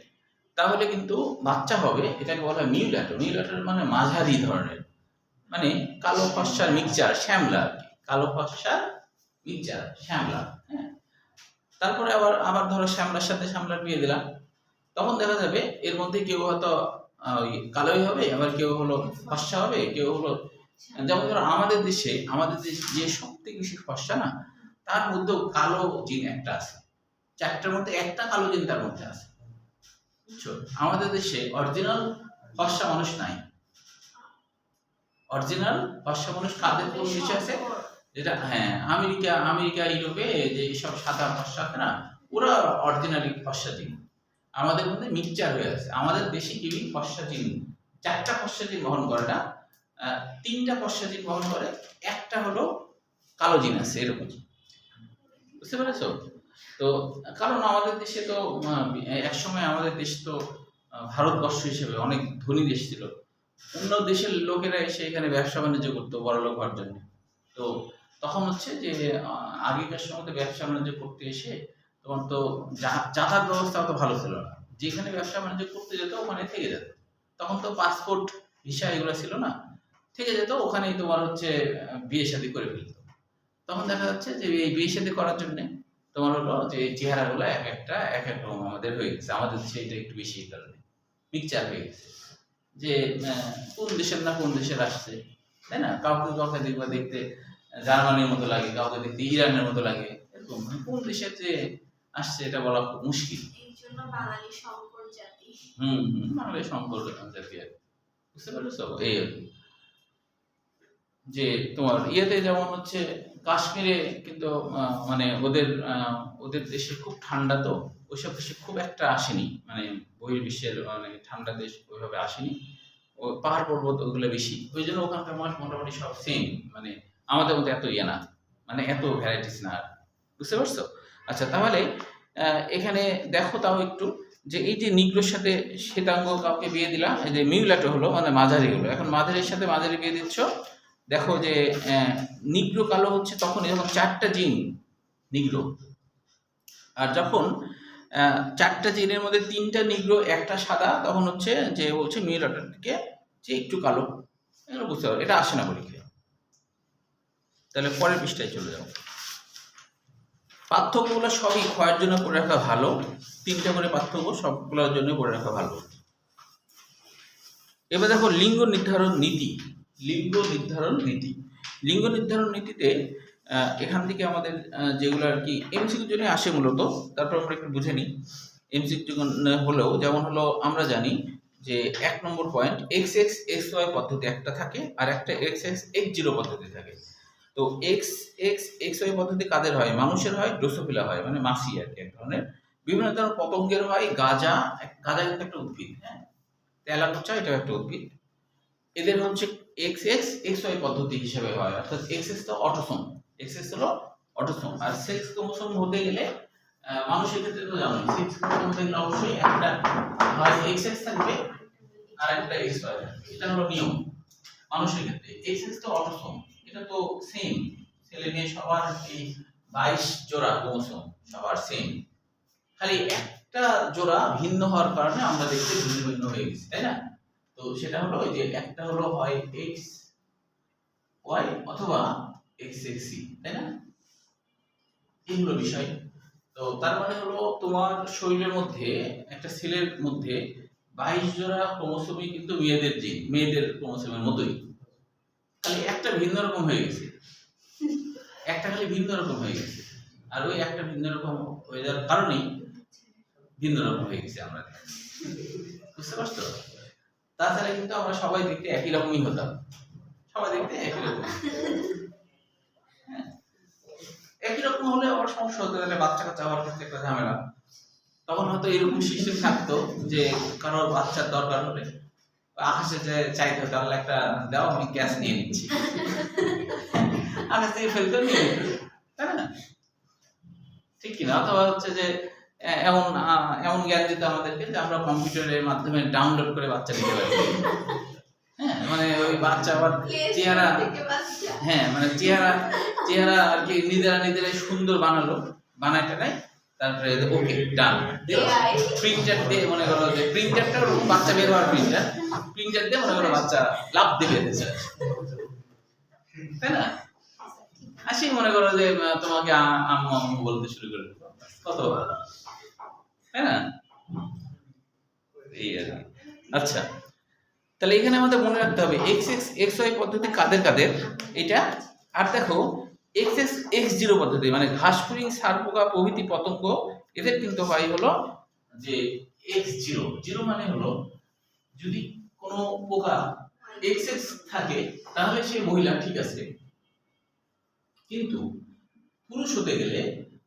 তাহলে কিন্তু বাচ্চা হবে, এটাকে বলা হয় মিউল্যাটো। মিউল্যাটোর মানে মাঝারি ধরনের, মানে কালো ফর্সার মিক্সচার, শ্যামলা আর কি, কালো ফর্সার মিক্সচার শ্যামলা। হ্যাঁ, তারপরে আবার আবার ধরো শ্যামলার সাথে শ্যামলার বিয়ে দিলাম, তখন দেখা যাবে এর মধ্যে কেউ হয়তো ওই কালোই হবে, আবার কেউ হলো ফর্সা হবে, কেউ হলো, যেমন ধরো আমাদের দেশ যে সবথেকে বেশি ফর্সা না, তার মধ্যেও কালো জিন একটা আছে। 4টার মধ্যে একটা কালো জিন তার মধ্যে আছে, বুঝছো? আমাদের দেশে অরিজিনাল ফর্সা মানুষ নাই। অরিজিনাল ফর্সা মানুষ কাদের কোন দেশে আছে? যেটা হ্যাঁ, আমেরিকা ইউরোপে যে সব সাদা ফর্সা আছে না, ওরা অরিজিনালি ফর্সা জিন। আমাদের মধ্যে মিক্সচার হয়ে আছে। আমাদের দেশে কেউই ফর্সা জিন, 4টা ফর্সা জিন বহন করে না, 3টা ফর্সা জিন বহন করে, একটা হলো কালো জিন আছে, এরকম। বুঝতে পেরেছো? তো কারণ আমাদের দেশে তো একসময় আমাদের দেশ তো ভারতবর্ষ হিসেবে অনেক ধনী দেশ ছিল। অন্য দেশের লোকেরা এসে এখানে ব্যবসা বাণিজ্য করতো বড়লোক হওয়ার জন্য। তো তখন হচ্ছে যে আগেকার সময় ব্যবসা বাণিজ্য করতে এসে তখন তো যাতায়াত ব্যবস্থা অত ভালো ছিল না। যেখানে ব্যবসা বাণিজ্য করতে যেত ওখানে থেকে যেত। তখন তো পাসপোর্ট ভিসা এগুলো ছিল না, থেকে যেত ওখানেই তোমার হচ্ছে বিয়ে শাদী করে ফেলতো। তখন দেখা যাচ্ছে যে এই বিয়ে শাদী করার জন্য তোমার হলো যে চেহারাগুলো এক এক রকম আমাদের হয়ে গেছে। আমাদের দেশে এটা একটু বেশি কারণে মিক্সচার হয়ে গেছে, যে কোন দেশের না কোন দেশের আসছে, তাই না? কাউকে দেখবা দেখতে জার্মানির মতো লাগে, কাউকে দেখতে ইরানের মতো লাগে, এরকম কোন দেশের যে আসছে এটা বলা খুব মুশকিল। এই জন্য বাঙালি সংকর জাতি। বাঙালি সংকর জাতি, বুঝতে পেরেছো? এই যে তোমার ইয়েতে যেমন হচ্ছে কাশ্মীরে কিন্তু মানে ওদের দেশে খুব ঠান্ডা, তো ওইসব দেশে খুব একটা আসেনি, মানে বহির্বিশ্বের মানে ঠান্ডা দেশ ওইভাবে আসেনি। ও পাহাড় পর্বত ওগুলো বেশি, ওই জন্য ওখানকার মানুষ মোটামুটি সব সেম, মানে আমাদের মধ্যে এত ইয়ে না, মানে এত ভ্যারাইটিস না। বুঝতে পারছো? আচ্ছা, তাহলে এখানে দেখো তাও একটু যে এই যে নিগ্রোর সাথে শ্বেতাঙ্গ কাউকে বিয়ে দিলাম, এই যে মিউল্যাটো হলো মানে মাঝারি হলো। এখন মাঝারির সাথে মাঝারি বিয়ে দিচ্ছ, দেখো যে নিগ্রো কালো হচ্ছে তখন যখন 4টা জিন নিগ্রো, আর যখন 4টা জিনের মধ্যে 3টা নিগ্রো একটা সাদা, তখন হচ্ছে যে বলছে মিউল্যাটোর দিকে যে একটু কালো। এগুলো বুঝতে পারো, এটা আসে না পরীক্ষায়। তাহলে পরের পৃষ্ঠায় চলে যাও। পার্থক্যগুলো সবই ক্ষয়ের জন্য করে রাখা ভালো, 3টা করে পার্থক্য সবগুলোর জন্য করে রাখা ভালো। এবার দেখো লিঙ্গ নির্ধারণ নীতি। লিঙ্গ নির্ধারণ নীতিতে এখান থেকে আমাদের যেগুলো আর কি এমসিকিউর জন্য আসে মূলত, তারপর আমরা একটু বুঝে নিই। এমসিকিউ হলেও যেমন হলো আমরা জানি যে 1 নম্বর পয়েন্ট x(x) পদ্ধতি একটা থাকে, আর একটা x(x) পদ্ধতি থাকে। তো x(x) পদ্ধতি কাদের হয়? মানুষের হয়, ড্রোসোফিলা হয়, মানে মাছি আর কি, এক ধরনের বিভিন্ন ধরনের পতঙ্গের হয়। গাঁজা কিন্তু একটা উদ্ভিদ, হ্যাঁ, তেলাকুচা এটাও একটা উদ্ভিদ। এদের হচ্ছে x(x) পদ্ধতি হিসেবে হয়, অর্থাৎ XX তো অটোসোম, XX হলো অটোসোম। আর সেক্স ক্রোমোসোম হতে গেলে মানুষের ক্ষেত্রে তো জানো সেক্স ক্রোমোসোম হতে গেলে অবশ্যই একটা হয় XX থাকবে আর একটা XY থাকবে, এটা হলো নিয়ম মানুষের ক্ষেত্রে। XX তো অটোসোম, এটা তো সেম, ছেলে মেয়ে সবার এই 22 জোড়া ক্রোমোসোম সবার সেম, খালি একটা জোড়া ভিন্ন হওয়ার কারণে আমরা দেখতে ভিন্ন হয়ে গেছি, তাই না? তো সেটা হলো ওই যে একটা হলো হয় X ওয়াই অথবা এক্সএক্সি, তাই না? এইগুলো বিষয়। তো তার মানে হলো তোমার শরীরের মধ্যে একটা সেলের মধ্যে 22 জোড়া ক্রোমোসোমই কিন্তু মেয়েদের ক্রোমোসোমের মতোই, খালি একটা ভিন্ন রকম হয়ে গেছে, একটা খালি ভিন্ন রকম হয়ে গেছে। আর ওই একটা ভিন্ন রকম হয়ে যাওয়ার কারণেই ভিন্ন রকম হয়ে গেছে আমরা, বুঝতে পারছো? তাছাড়া কিন্তু আমরা সবাই দেখতে একই রকমই হতাম, সবাই দেখতে একই রকম। হ্যাঁ, একই রকম হলে আবার সমস্যা হতো, তাহলে বাচ্চা কাচ্চা হওয়ার ক্ষেত্রে একটা ঝামেলা। তখন হয়তো এরকম সিস্টেম থাকতো যে কারোর বাচ্চার দরকার হলে আকাশে যে চাইতে হতো, আল্লাহ একটা দাও, আমি গ্যাস নিয়ে নিচ্ছি, আকাশ থেকে ফেলতেও নিয়ে নিত, তাই না? ঠিক কিনা? অথবা হচ্ছে যে এমন এমন জ্ঞান দিত আমাদেরকে যে আমরা কম্পিউটারের মাধ্যমে ডাউনলোড করে বাচ্চা নিতে পারি। হ্যাঁ, মানে ওই বাচ্চা আবার চেহারা, হ্যাঁ মানে চেহারা আর কি নিজেরাই সুন্দর বানায় টাকায়, তারপরে ওকে ডান প্রিন্টার দিয়ে, মনে করো যে প্রিন্টারটা বাচ্চা বের হওয়ার প্রিন্টার দিয়ে মনে করো বাচ্চা লাভ দিবে, তাই না? আসি মনে করো যে তোমাকে আম্মু আম্মু বলতে শুরু করে দিল, কত ভালো, তাই না? এই আর কি। আচ্ছা, তাহলে এখানে আমাদের মনে রাখতে হবে XY পদ্ধতি কাদের কাদের এটা। আর দেখো XX পদ্ধতি মানে ঘাসফড়িং, সারপোকা প্রভৃতি পতঙ্গ, এদের কিন্তু হয় হলো যে X0 মানে হলো যদি কোনো পোকা XX থাকে তাহলে সে মহিলা, ঠিক আছে, কিন্তু পুরুষ হতে গেলে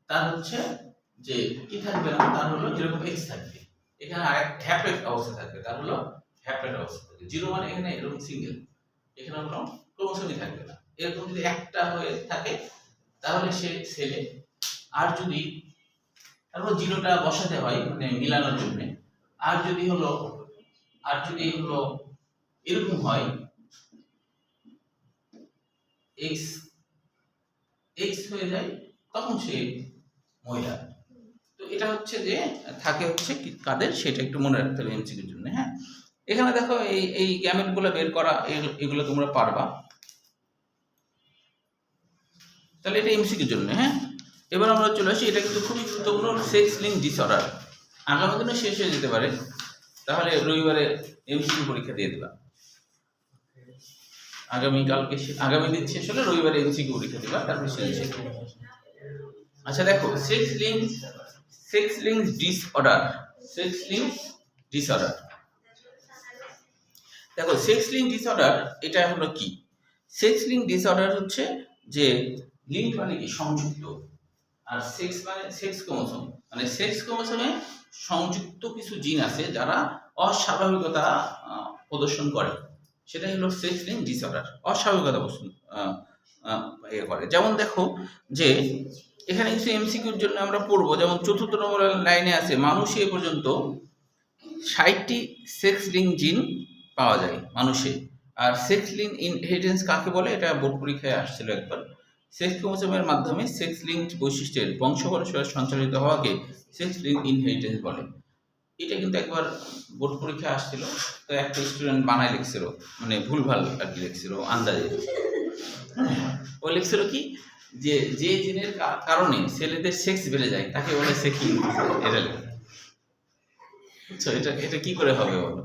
তার হচ্ছে যে কি থাকবে না, তার হলো যেরকম X থাকবে, এখানে আরেক হ্যাপ্লয়েড অবস্থা থাকবে, তার হলো হ্যাপ্লয়েড অবস্থা থাকবে। 0 মানে এখানে এরকম সিঙ্গেল, এখানে কোনো ক্রোমোসোমই থাকবে না। এরকম যদি একটা হয়ে থাকে তাহলে সে ছেলে। আর যদি তারপর 0টা বসাতে হয় মানে মিলানোর জন্য, আর যদি হলো এরকম হয় X হয়ে যায়, তখন সে মহিলা। তো এটা হচ্ছে যে থাকে হচ্ছে কাদের, সেটা একটু মনে রাখতে হবে এমসিকিউর জন্য। হ্যাঁ, এখানে দেখো এই গ্যামেট গুলো বের করা, এগুলো তোমরা পারবা, তাহলে এটা এমসিকিউর জন্য। হ্যাঁ, এবার আমরা চলে আসি, এটা কিন্তু খুবই গুরুত্বপূর্ণ, সেক্স লিঙ্ক ডিসঅর্ডার। আগামী দিনে শেষ হয়ে যেতে পারে, তাহলে রবিবারে এমসিকিউ পরীক্ষা দিয়ে দিবা। আগামী দিন শেষ হলে রবিবারে এমসিকিউ পরীক্ষা দিবা, তারপরে শেষ। আচ্ছা দেখো, সেক্স লিঙ্ক ডিসঅর্ডার। দেখো সেক্স লিঙ্ক ডিসঅর্ডার এটা হলো কি? সেক্স লিঙ্ক ডিসঅর্ডার হচ্ছে যে লিঙ্ক মানে কি সংযুক্ত, আর সেক্স মানে সেক্স ক্রোমোসোম, মানে সেক্স ক্রোমোসোমে সংযুক্ত কিছু জিন আছে যারা অস্বাভাবিকতা প্রদর্শন করে, সেটাই হলো সেক্স লিঙ্ক ডিসঅর্ডার, অস্বাভাবিকতা করে। যেমন দেখো যে এখানে কিছু এমসিকিউর জন্য আমরা পড়বো, যেমন 4র্থ নম্বর লাইনে আছে মানুষে এ পর্যন্ত 60টি সেক্স লিঙ্ক জিন পাওয়া যায় মানুষে। আর সেক্স লিঙ্ক ইনহেরিটেন্স কাকে বলে, এটা বোর্ড পরীক্ষায় আসছিল একবার। সেক্স ক্রোমোসোমের মাধ্যমে সেক্স লিঙ্ক বৈশিষ্ট্যের বংশ পরম্পরা সঞ্চালিত হওয়াকে সেক্স লিঙ্ক ইনহেরিটেন্স বলে। এটা কিন্তু একবার বোর্ড পরীক্ষায় আসছিল, তো একটা স্টুডেন্ট বানায় লিখছিল, মানে ভুলভাল আর কি লিখছিল আন্দাজে। ও লিখছিল কি যে জিনের কারণে ছেলেদের সেক্স বেড়ে যায় তাকে বলে সেক্স লিঙ্ক। এটা বুঝছো? এটা কি করে হবে বলো?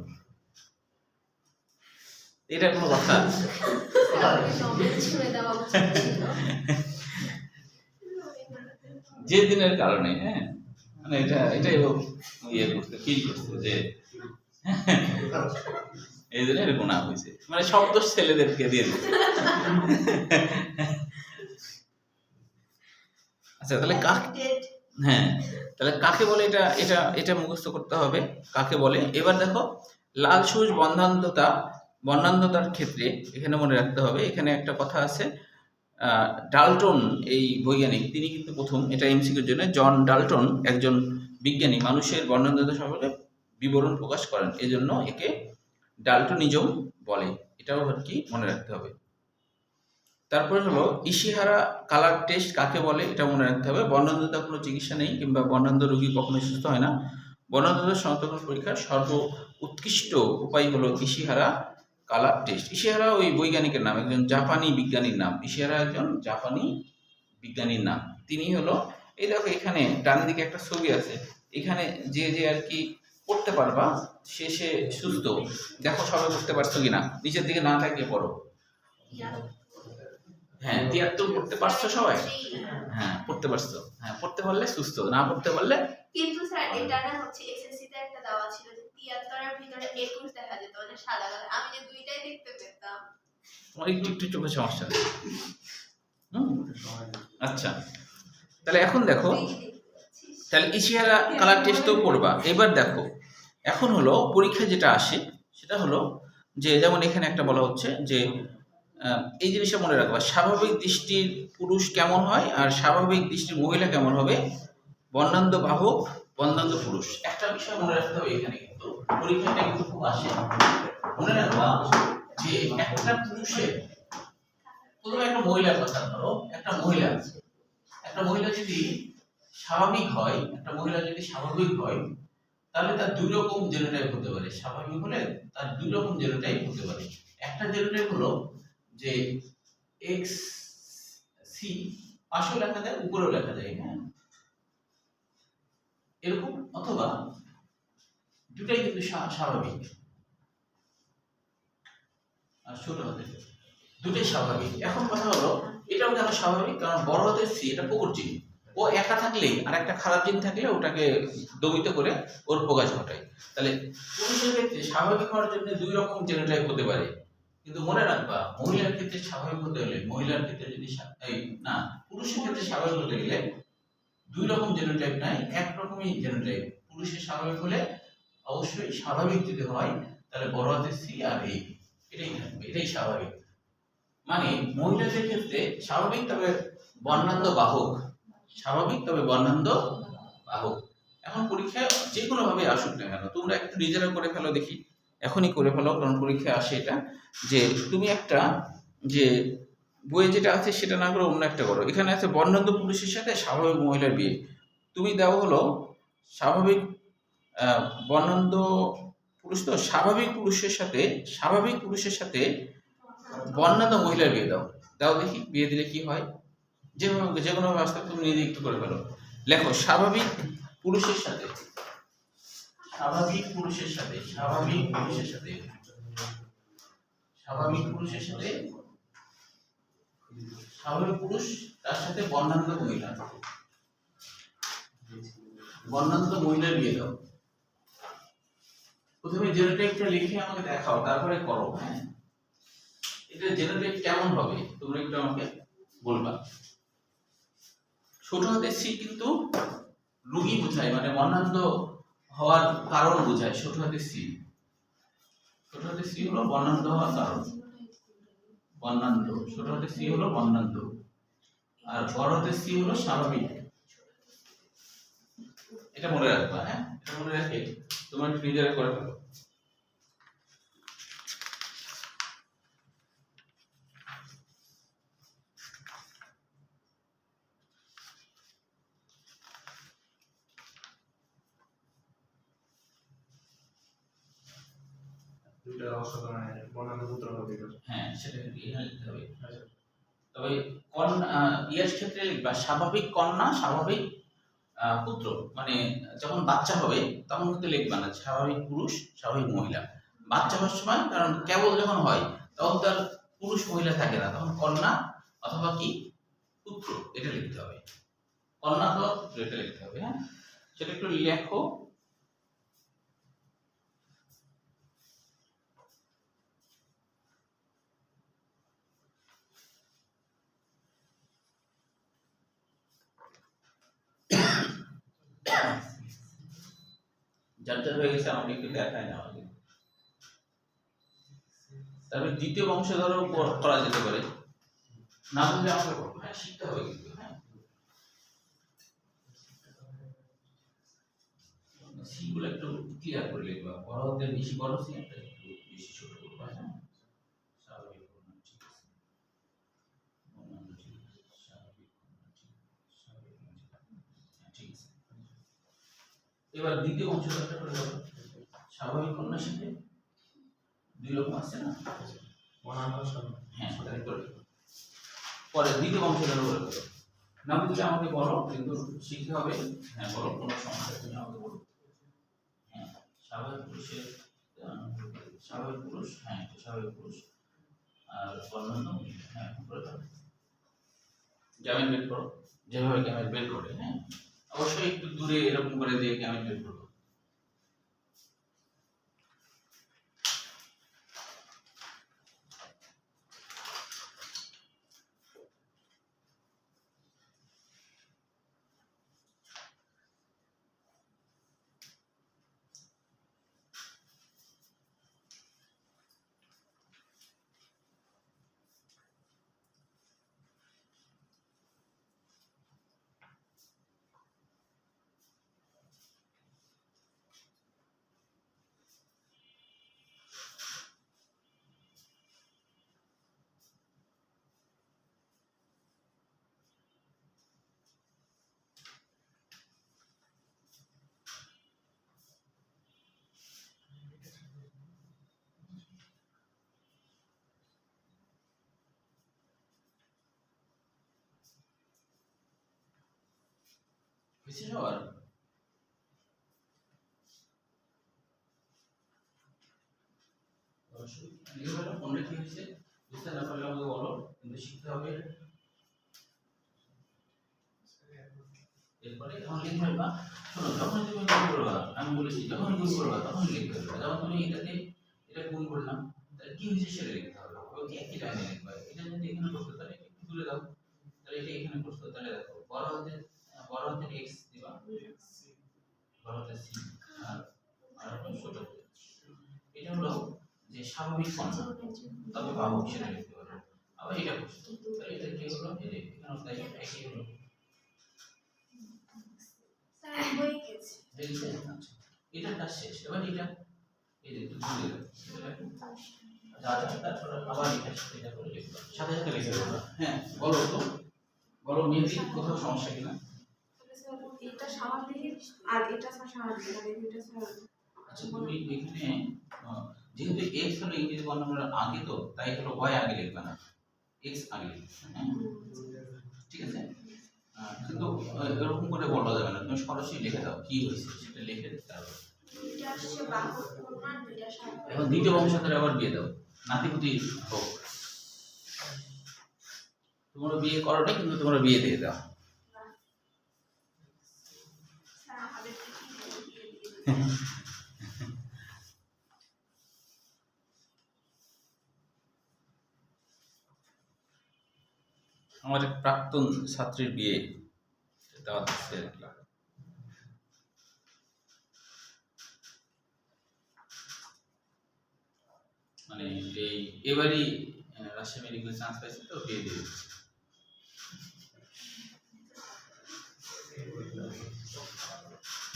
এটা কোনো কথা? যে দিনের কারণে, হ্যাঁ, মানে এটাই ইয়ে করতে ফিল করছে যে এই দিনে এরকম না হয়েছে, মানে সব দোষ ছেলেদেরকে দিয়ে দিচ্ছে। আচ্ছা, তাহলে হ্যাঁ, তাহলে কাকে বলে এটা মুখস্থ করতে হবে, কাকে বলে। এবার দেখো লাল সবুজ বর্ণান্ধতার ক্ষেত্রে এখানে মনে রাখতে হবে, এখানে একটা কথা আছে, ডাল্টন এই বৈজ্ঞানিক, তিনি কিন্তু প্রথম, এটা এমসিকিউর জন্য, জন ডাল্টন একজন বিজ্ঞানী মানুষের বর্ণান্ধতা সম্পর্কে বিবরণ প্রকাশ করেন, এজন্য একে ডাল্টনিজম বলে, এটাও আর কি মনে রাখতে হবে। তারপরে হলো ইশিহারা কালার টেস্ট কাকে বলে, এটা মনে রাখতে হবে। বর্ণান্ধতা কোনো চিকিৎসা নেই কিংবা বর্ণান্ধ রোগী কখনোই সুস্থ হয় না। বর্ণান্ধতা শনাক্তকরণ পরীক্ষার উৎকৃষ্ট উপায় হলো ইশিহারা কালার টেস্ট। ইশিহারা ওই বৈজ্ঞানিকের নাম, একজন জাপানি বিজ্ঞানীর নাম। ইশিহারা একজন জাপানি বিজ্ঞানীর নাম। তিনি হলো, এই দেখো এখানে ডান দিকে একটা ছবি আছে, এখানে যে যে আর কি পড়তে পারবা সে সে সুস্থ। দেখো সবাই পড়তে পারছো কিনা, নিচের দিকে না থাকলে পড়ো। হ্যাঁ 73 পড়তে পারছো সবাই? হ্যাঁ পড়তে পারছো, হ্যাঁ পড়তে পারলে সুস্থ, না পড়তে পারলে। কিন্তু স্যার এটা না হচ্ছে এসএসসি তে একটা দেওয়া ছিল যে 73 এর ভিতরে 21 দেখা যেত, মানে সাদা কালো। আমি যে দুইটাই দেখতে পেতাম। তোমার একটু একটু চোখে সমস্যা নেই। আচ্ছা, তাহলে এখন দেখো, তাহলে ইশিহারা কালার টেস্ট তো পড়বা। এবার দেখো এখন হলো পরীক্ষা যেটা আসে সেটা হলো যে, যেমন এখানে একটা বলা হচ্ছে যে এই জিনিসটা মনে রাখবা, স্বাভাবিক দৃষ্টির পুরুষ কেমন হয় আর স্বাভাবিক দৃষ্টির মহিলা কেমন হবে, বর্ণান্ধ বাহক, বর্ণান্ধ পুরুষ। একটা বিষয় মনে রাখতে হবে এখানে, কিন্তু পরীক্ষাটা কিন্তু খুব আসে, মনে রাখবা যে একটা পুরুষের, প্রথমে একটা মহিলার কথা ধরো, একটা মহিলা যদি স্বাভাবিক হয়, তাহলে তার দুই রকম জেনোটাইপ হতে পারে। স্বাভাবিক হলে তার দুই রকম জেনোটাইপ হতে পারে। একটা জেনোটাইপ হলো যে এক্স সি, পাশেও লেখা যায় উপরেও লেখা যায়, হ্যাঁ এরকম, অথবা দুটাই কিন্তু স্বাভাবিক আর ছোট হাতের দুটাই স্বাভাবিক। এখন কথা হলো এটাও কেন স্বাভাবিক, কারণ বড় হাতের সি এটা প্রকৃতি, ও একা থাকলেই আর একটা খারাপ জিন থাকলে ওটাকে দমিত করে ওর প্রকাশ ঘটায়। তাহলে পুরুষের ক্ষেত্রে স্বাভাবিক হওয়ার জন্য দুই রকম জেনোটাইপ হতে পারে, কিন্তু মনে রাখবা মহিলার ক্ষেত্রে স্বাভাবিক হতে হলে, মহিলার ক্ষেত্রে যদি না পুরুষের ক্ষেত্রে স্বাভাবিক হতে গেলে দুই রকম জেনোটাইপ নাই, এক রকমই জেনোটাইপ। পুরুষের স্বাভাবিক হলে অবশ্যই স্বাভাবিক যদি হয় তাহলে বড় হাতের সি আর এই, এটাই থাকবে, এটাই স্বাভাবিক। মানে মহিলাদের ক্ষেত্রে স্বাভাবিক তবে বর্ণান্ধ বাহক, এখন পরীক্ষায় যে কোনো ভাবে আসুক না কেন, তোমরা একটু নিজেরা করে ফেলো দেখি, এখনই করে ফেলো, কারণ পরীক্ষায় আসে এটা যে তুমি একটা যে বইয়ে যেটা আছে সেটা না করে অন্য একটা করো। এখানে আছে বর্ণান্ধ পুরুষের সাথে স্বাভাবিক মহিলার বিয়ে, তুমি দাও হলো স্বাভাবিক বর্ণান্ধ পুরুষ, তো স্বাভাবিক পুরুষের সাথে বর্ণান্ধ মহিলার বিয়ে দাও দেখি, বিয়ে দিলে কি হয়। যেভাবে যে কোনো ভাবে আসতে তুমি নিজে একটু করে ফেলো, লেখো স্বাভাবিক পুরুষের সাথে স্বাভাবিক পুরুষ, তার সাথে বর্ণান্ধ মহিলার বিয়ে দাও। প্রথমে জেনোটাইপটা লিখে আমাকে দেখাও, তারপরে করো। হ্যাঁ এটা জেনোটাইপ কেমন হবে তোমরা একটু আমাকে বলবা। ছোট হাতের সি কিন্তু রোগী বোঝায়, মানে বর্ণান্ধ হওয়ার কারণ বোঝায়। ছোট হাতের সি হলো বর্ণান্ধ হওয়ার কারণ, ছোট হাতের সি হলো বর্ণান্ধ, আর বড় হাতের সি হলো স্বাভাবিক। এটা মনে রাখবা, হ্যাঁ এটা মনে রাখে তোমরা একটু নিজেরা করে ফেলো। হ্যাঁ সেটা এখানে লিখতে হবে। তবে ইয়ের ক্ষেত্রে লিখবা স্বাভাবিক কন্যা, স্বাভাবিক পুত্র, মানে যখন বাচ্চা হবে তখন কিন্তু লিখবা না স্বাভাবিক পুরুষ, স্বাভাবিক মহিলা। বাচ্চা হওয়ার সময়, কারণ কেবল যখন হয় তখন তার পুরুষ মহিলা থাকে না, তখন কন্যা অথবা কি পুত্র এটা লিখতে হবে, কন্যা অথবা পুত্র এটা লিখতে হবে। হ্যাঁ সেটা একটু লেখো। যার হয়ে গেছে আমাকে একটু দেখায় না আমাকে। তারপরে দ্বিতীয় বংশধরও করা যেতে পারে, না বুঝলে আমাকে বলবো। হ্যাঁ শিখতে হবে কিন্তু, হ্যাঁ সিগুলো একটু ক্লিয়ার করে লিখবা, বড় হতে বেশি বড় সি, একটা একটু বেশি ছোট করবা। হ্যাঁ স্বাভাবিক ঠিক আছে, ঠিক আছে। এবার দ্বিতীয় বংশধরটা করে দাও, স্বাভাবিক কন্যার সাথে দুই রকম আছে না? অনানুষ্ঠান হ্যাঁ, তাহলে করে পরে দ্বিতীয় বংশধর বলে দেবো। নাম দিলে আমাকে বলো, কিন্তু শিখতে হবে। হ্যাঁ বলো, কোনো সমস্যা তুমি আমাকে বলো। হ্যাঁ, স্বাভাবিক পুরুষের স্বাভাবিক পুরুষ, হ্যাঁ স্বাভাবিক পুরুষ আর বর্ণন্য, হ্যাঁ করে দাও। গ্যামেট বের করো, যেভাবে গ্যামেট বের করে। হ্যাঁ, অবশ্যই একটু দূরে এরকম করে দিয়ে গ্যামেট বের করো। হয়েছে সবার? অবশ্যই এগুলো কোনটা কি হয়েছে বুঝতে না পারলে আমাকে বলো, কিন্তু শিখতে হবে। এরপরে এখন লিখবে বা শোনো, যখন তুমি গুণ করবা, আমি বলেছি যখন গুণ করবা তখন লিখতে হবে। যখন তুমি এটাতে এটা গুণ করলাম, তাহলে কি হয়েছে সেটা লিখতে হবে। ওই একই লাইনে লিখবা। এটা যদি এখানে করতে তাহলে একটু তুলে দাও, তাহলে এটা এখানে করতে তাহলে দেখো বড় হাতের x দিবা, বড় হাতের c আর হলো ছোট হাতের। এটা হলো যে স্বাভাবিক সংখ্যা, তবে বাহক সেটা লিখতে পারো। আবার এটা করছি, তাহলে এটা কি হলো, এই যে এখানে তাই একই হলো। স্যার হয়ে গেছে। দেখলে আচ্ছা, এটা কাজ শেষ। এবার এটা এই যে তুলে দাও, যা যা তারপর আবার এটা করে লিখবা, সাথে সাথে লিখে দেবো। হ্যাঁ বলো তো, বলো মেহেদি কোথাও সমস্যা কিনা? তাহলে স্যার এটা স্বাভাবিক আর এটা স্যার স্বাভাবিক আর এটা স্যার আচ্ছা তুমি এখানে যেহেতু x হলো ইংরেজি বর্ণমালার আগে, তো তাই হলো y আগে লিখবে না, x আগে লিখবে। হ্যাঁ ঠিক আছে। কিন্তু এরকম করে বলা যাবে না, তুমি সরাসরি লিখে দাও কি হয়েছে সেটা লিখে দিতে হবে। দুইটা আসছে বাহক পূর্ণ আর দুইটা স্বাভাবিক। এখন দ্বিতীয় বংশধরে আবার বিয়ে দাও, নাতিপুতি হোক। তোমরা বিয়ে করো না, কিন্তু তোমরা বিয়ে দিয়ে দাও। স্যার আমাদের কি দিয়ে দিবে? আমার এক প্রাক্তন ছাত্রীর বিয়ে দেওয়া হচ্ছে। মানে এই এবারই রাজশাহী মেডিকেল চান্স পাইছে, তো বিয়ে দিয়ে দিচ্ছে।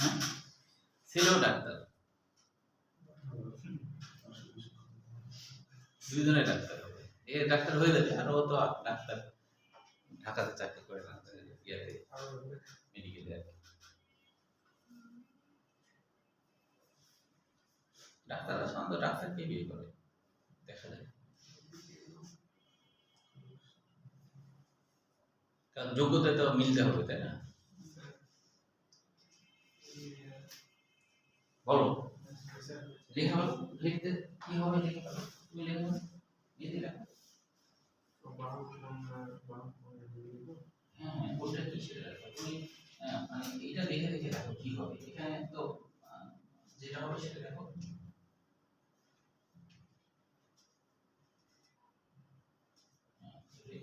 হ্যাঁ, ছেলেও ডাক্তার, দুইজনে ডাক্তার হবে। এ ডাক্তার হয়ে যাবে, আর ও তো ডাক্তার ঢাকাতে চাকরি করে না, ইয়াতে মেডিকেলে আর কি। ডাক্তাররা সাধারণত ডাক্তারকে বিয়ে করে, দেখা যায়। কারণ যোগ্যতা তো মিলতে হবে, তাই না? বলো লেখা লিখতে কি হবে, লিখে পারো তুমি, লেখো এতে লেখো। হ্যাঁ হ্যাঁ, ওটা কি সেটা লেখো তুমি। মানে এটা দেখে দেখে লেখো কি হবে। এখানে তো যেটা হবে সেটা লেখো।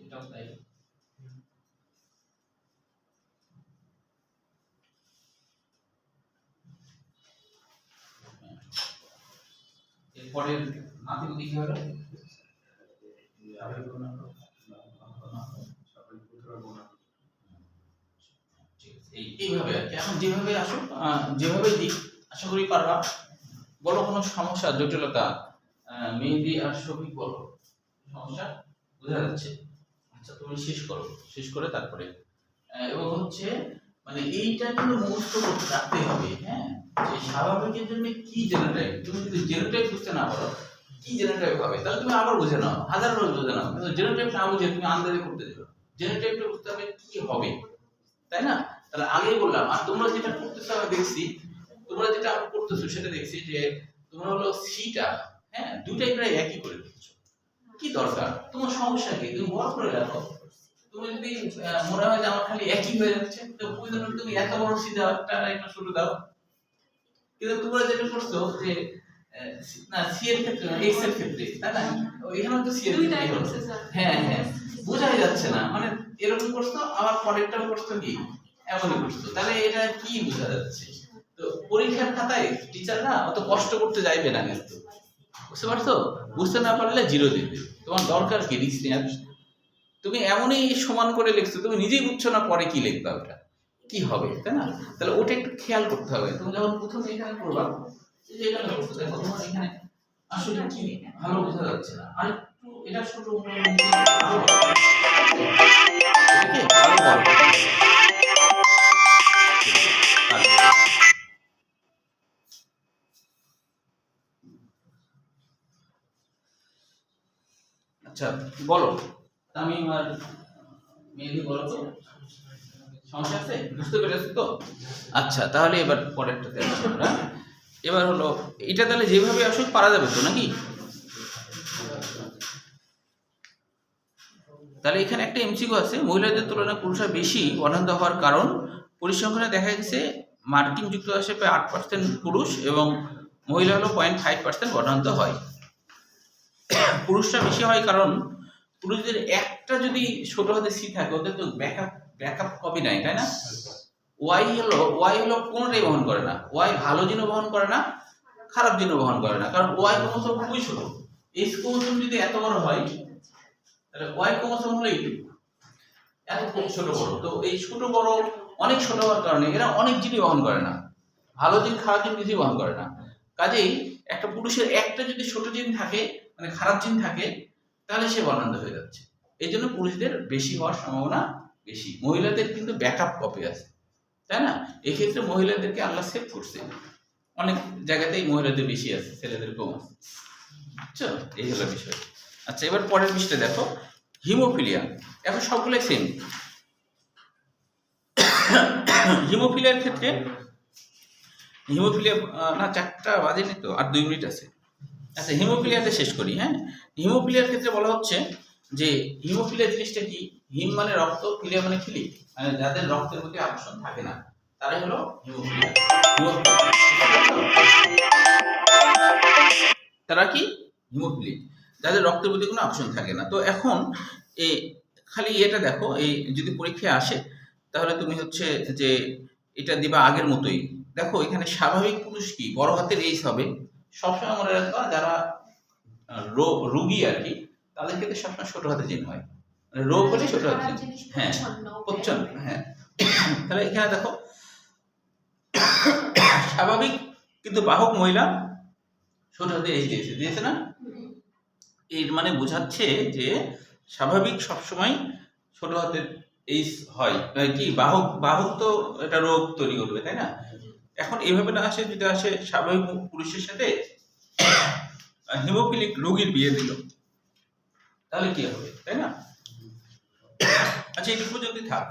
এটাও তাই। এরপরে নাতিপুতি কি হবে? এইভাবে আর কি। এখন যেভাবে আসো, যেভাবে দিই আশা করি পারবা। বলো কোনো সমস্যা, জটিলতা? মেহেদি আর শফিক বলো সমস্যা বোঝা যাচ্ছে? আচ্ছা তুমি শেষ করো, শেষ করে তারপরে এবং হচ্ছে মানে এইটা কিন্তু মুখস্থ করতে রাখতে হবে। হ্যাঁ, যে স্বাভাবিকের জন্য কি জেনোটাইপ, তুমি যদি জেনোটাইপ বুঝতে না পারো কি জেনোটাইপ হবে, তাহলে তুমি আবার বুঝে নাও, হাজার রোজ বুঝে নাও, কিন্তু জেনোটাইপ না বুঝে তুমি আন্দাজে করতে দেবে। জেনোটাইপটা বুঝতে হবে কি হবে, তাই না? তাহলে আগেই বললাম। আর তোমরা যেটা করতেছো আমি দেখছি, তোমরা যেটা করতেছো সেটা দেখছি যে তোমরা হলো সিটা, হ্যাঁ, দুটাই প্রায় একই করে দিচ্ছ। কি দরকার, তোমার সমস্যা কি? তুমি বড় করে রাখো। তুমি যদি মনে হয় যে আমার খালি একই হয়ে যাচ্ছে, তো প্রয়োজন হলে তুমি এত বড় সি দাও, একটা ছোট দাও। কিন্তু তোমরা যেটা করছো যে না, সি এর ক্ষেত্রে না, এক্স এর ক্ষেত্রে, তাই না? এখানে তো সি এর দুইটাই ক্ষেত্রে হচ্ছে স্যার। হ্যাঁ হ্যাঁ, বোঝাই যাচ্ছে না, মানে এরকম করছো আবার পরেরটাও করছো কি এমনই করছো, তাহলে এটা কি বোঝা যাচ্ছে? তো পরীক্ষার খাতায় টিচাররা অত কষ্ট করতে যাইবে না, কিন্তু বুঝতে পারছো? বুঝতে না পারলে 0 দিবে। তোমার দরকার কি রিস্ক নেওয়ার? তুমি এমনই সমান করে লিখছো, তুমি নিজেই বুঝছো না পরে কি লিখবা, ওটা কি হবে, তাই না? তাহলে ওটা একটু খেয়াল করতে হবে। তুমি যখন প্রথমে এখানে করবা, এই যে এখানে করছো, দেখো তোমার এখানে আসলে কি ভালো বোঝা যাচ্ছে না, আর একটু এটা ছোট করে নিতে আরো ভালো। এটাকে আরো বড় করতে হবে। আচ্ছা বলো, আমি আর মেহেদি বলো তো, সমস্যা আছে? বুঝতে পেরেছো তো? আচ্ছা, তাহলে এবার পরেরটাতে আসি আমরা। এবার হলো এটা, তাহলে যেভাবে আসুক পারা যাবে তো নাকি? তাহলে এখানে একটা এমসিকিউ আছে, মহিলাদের তুলনায় পুরুষরা বেশি বর্ণাঢ্য হওয়ার কারণ। পরিসংখ্যানে দেখা গেছে মার্কিন যুক্তরাষ্ট্রে প্রায় 8% পুরুষ এবং মহিলা হলো 0.5% বর্ণাঢ্য হয়। পুরুষরা বেশি হয় কারণ পুরুষদের একটা যদি ছোট হাতে সি থাকে, ওদের তো ব্যাকআপ কপি নাই, তাই না? ওয়াই হলো কোনটাই বহন করে না। ওয়াই ভালো জিনিস বহন করে না, খারাপ জিনিস বহন করে না, কারণ ওয়াই ক্রোমোসোম খুবই ছোট। এক্স ক্রোমোসোম যদি এত বড় হয়, তাহলে ওয়াই ক্রোমোসোম হলো এইটুকু, এত ছোট বড়। তো এই ছোট বড় অনেক ছোট হওয়ার কারণে এরা অনেক জিনিস বহন করে না, ভালো জিন খারাপ জিন কিছুই বহন করে না। কাজেই একটা পুরুষের একটা যদি ছোট জিন থাকে, মানে খারাপ জিন থাকে, তাহলে সে বর্ণাঢ্য হয়ে যাচ্ছে। এই জন্য পুরুষদের বেশি হওয়ার সম্ভাবনা বেশি। মহিলাদের কিন্তু ব্যাকআপ কপি আছে, তাই না? এক্ষেত্রে মহিলাদেরকে আল্লাহ সেভ করছে, অনেক জায়গাতেই মহিলাদের বেশি আছে, ছেলেদের কম আছে। বুঝছো? এই হলো বিষয়। আচ্ছা, এবার পরের বিষয়টা দেখো, হিমোফিলিয়া। এখন সবগুলোই সেম। হিমোফিলিয়ার ক্ষেত্রে হিমোফিলিয়া না, 4টা বাজেনি তো, আর 2 মিনিট আছে। আচ্ছা, হিমোফিলিয়াতে শেষ করি। হ্যাঁ, হিমোফিলিয়ার ক্ষেত্রে বলা হচ্ছে যে হিমোফিলিয়া জিনিসটা কি? হিম মানে রক্ত, ফিলিয়া মানে ফিলিং, মানে যাদের রক্তের প্রতি আকর্ষণ থাকে না, তারাই হলো হিমোফিলিয়া। তারা কি? হিমোফিলিক, যাদের রক্তের প্রতি কোনো আকর্ষণ থাকে না। তো এখন এই খালি এটা দেখো, এই যদি পরীক্ষায় আসে তাহলে তুমি হচ্ছে যে এটা দিবা আগের মতোই। দেখো এখানে স্বাভাবিক পুরুষ কি, বড় হাতের এইচ হবে। সবসময় মনে রাখবা, যারা রোগী আর কি, তাদের ক্ষেত্রে সবসময় ছোট হাতে চিহ্ন হয়, মানে রোগ হলে ছোট হাতে চিহ্ন। হ্যাঁ, প্রচ্ছন্ন। হ্যাঁ, তাহলে এখানে দেখো স্বাভাবিক কিন্তু বাহক মহিলা ছোট হাতে এইচ দিয়েছে না? এর মানে বোঝাচ্ছে যে স্বাভাবিক সবসময় ছোট হাতের এইচ হয় কি, বাহক তো এটা রোগ তৈরি করবে, তাই না? এখন এইভাবে না আসে, যদি আসে স্বাভাবিক পুরুষের সাথে হিমোফিলিক রোগীর বিয়ে দিল, তাহলে কি হবে, তাই না? আচ্ছা, এইটুকু যদি থাক।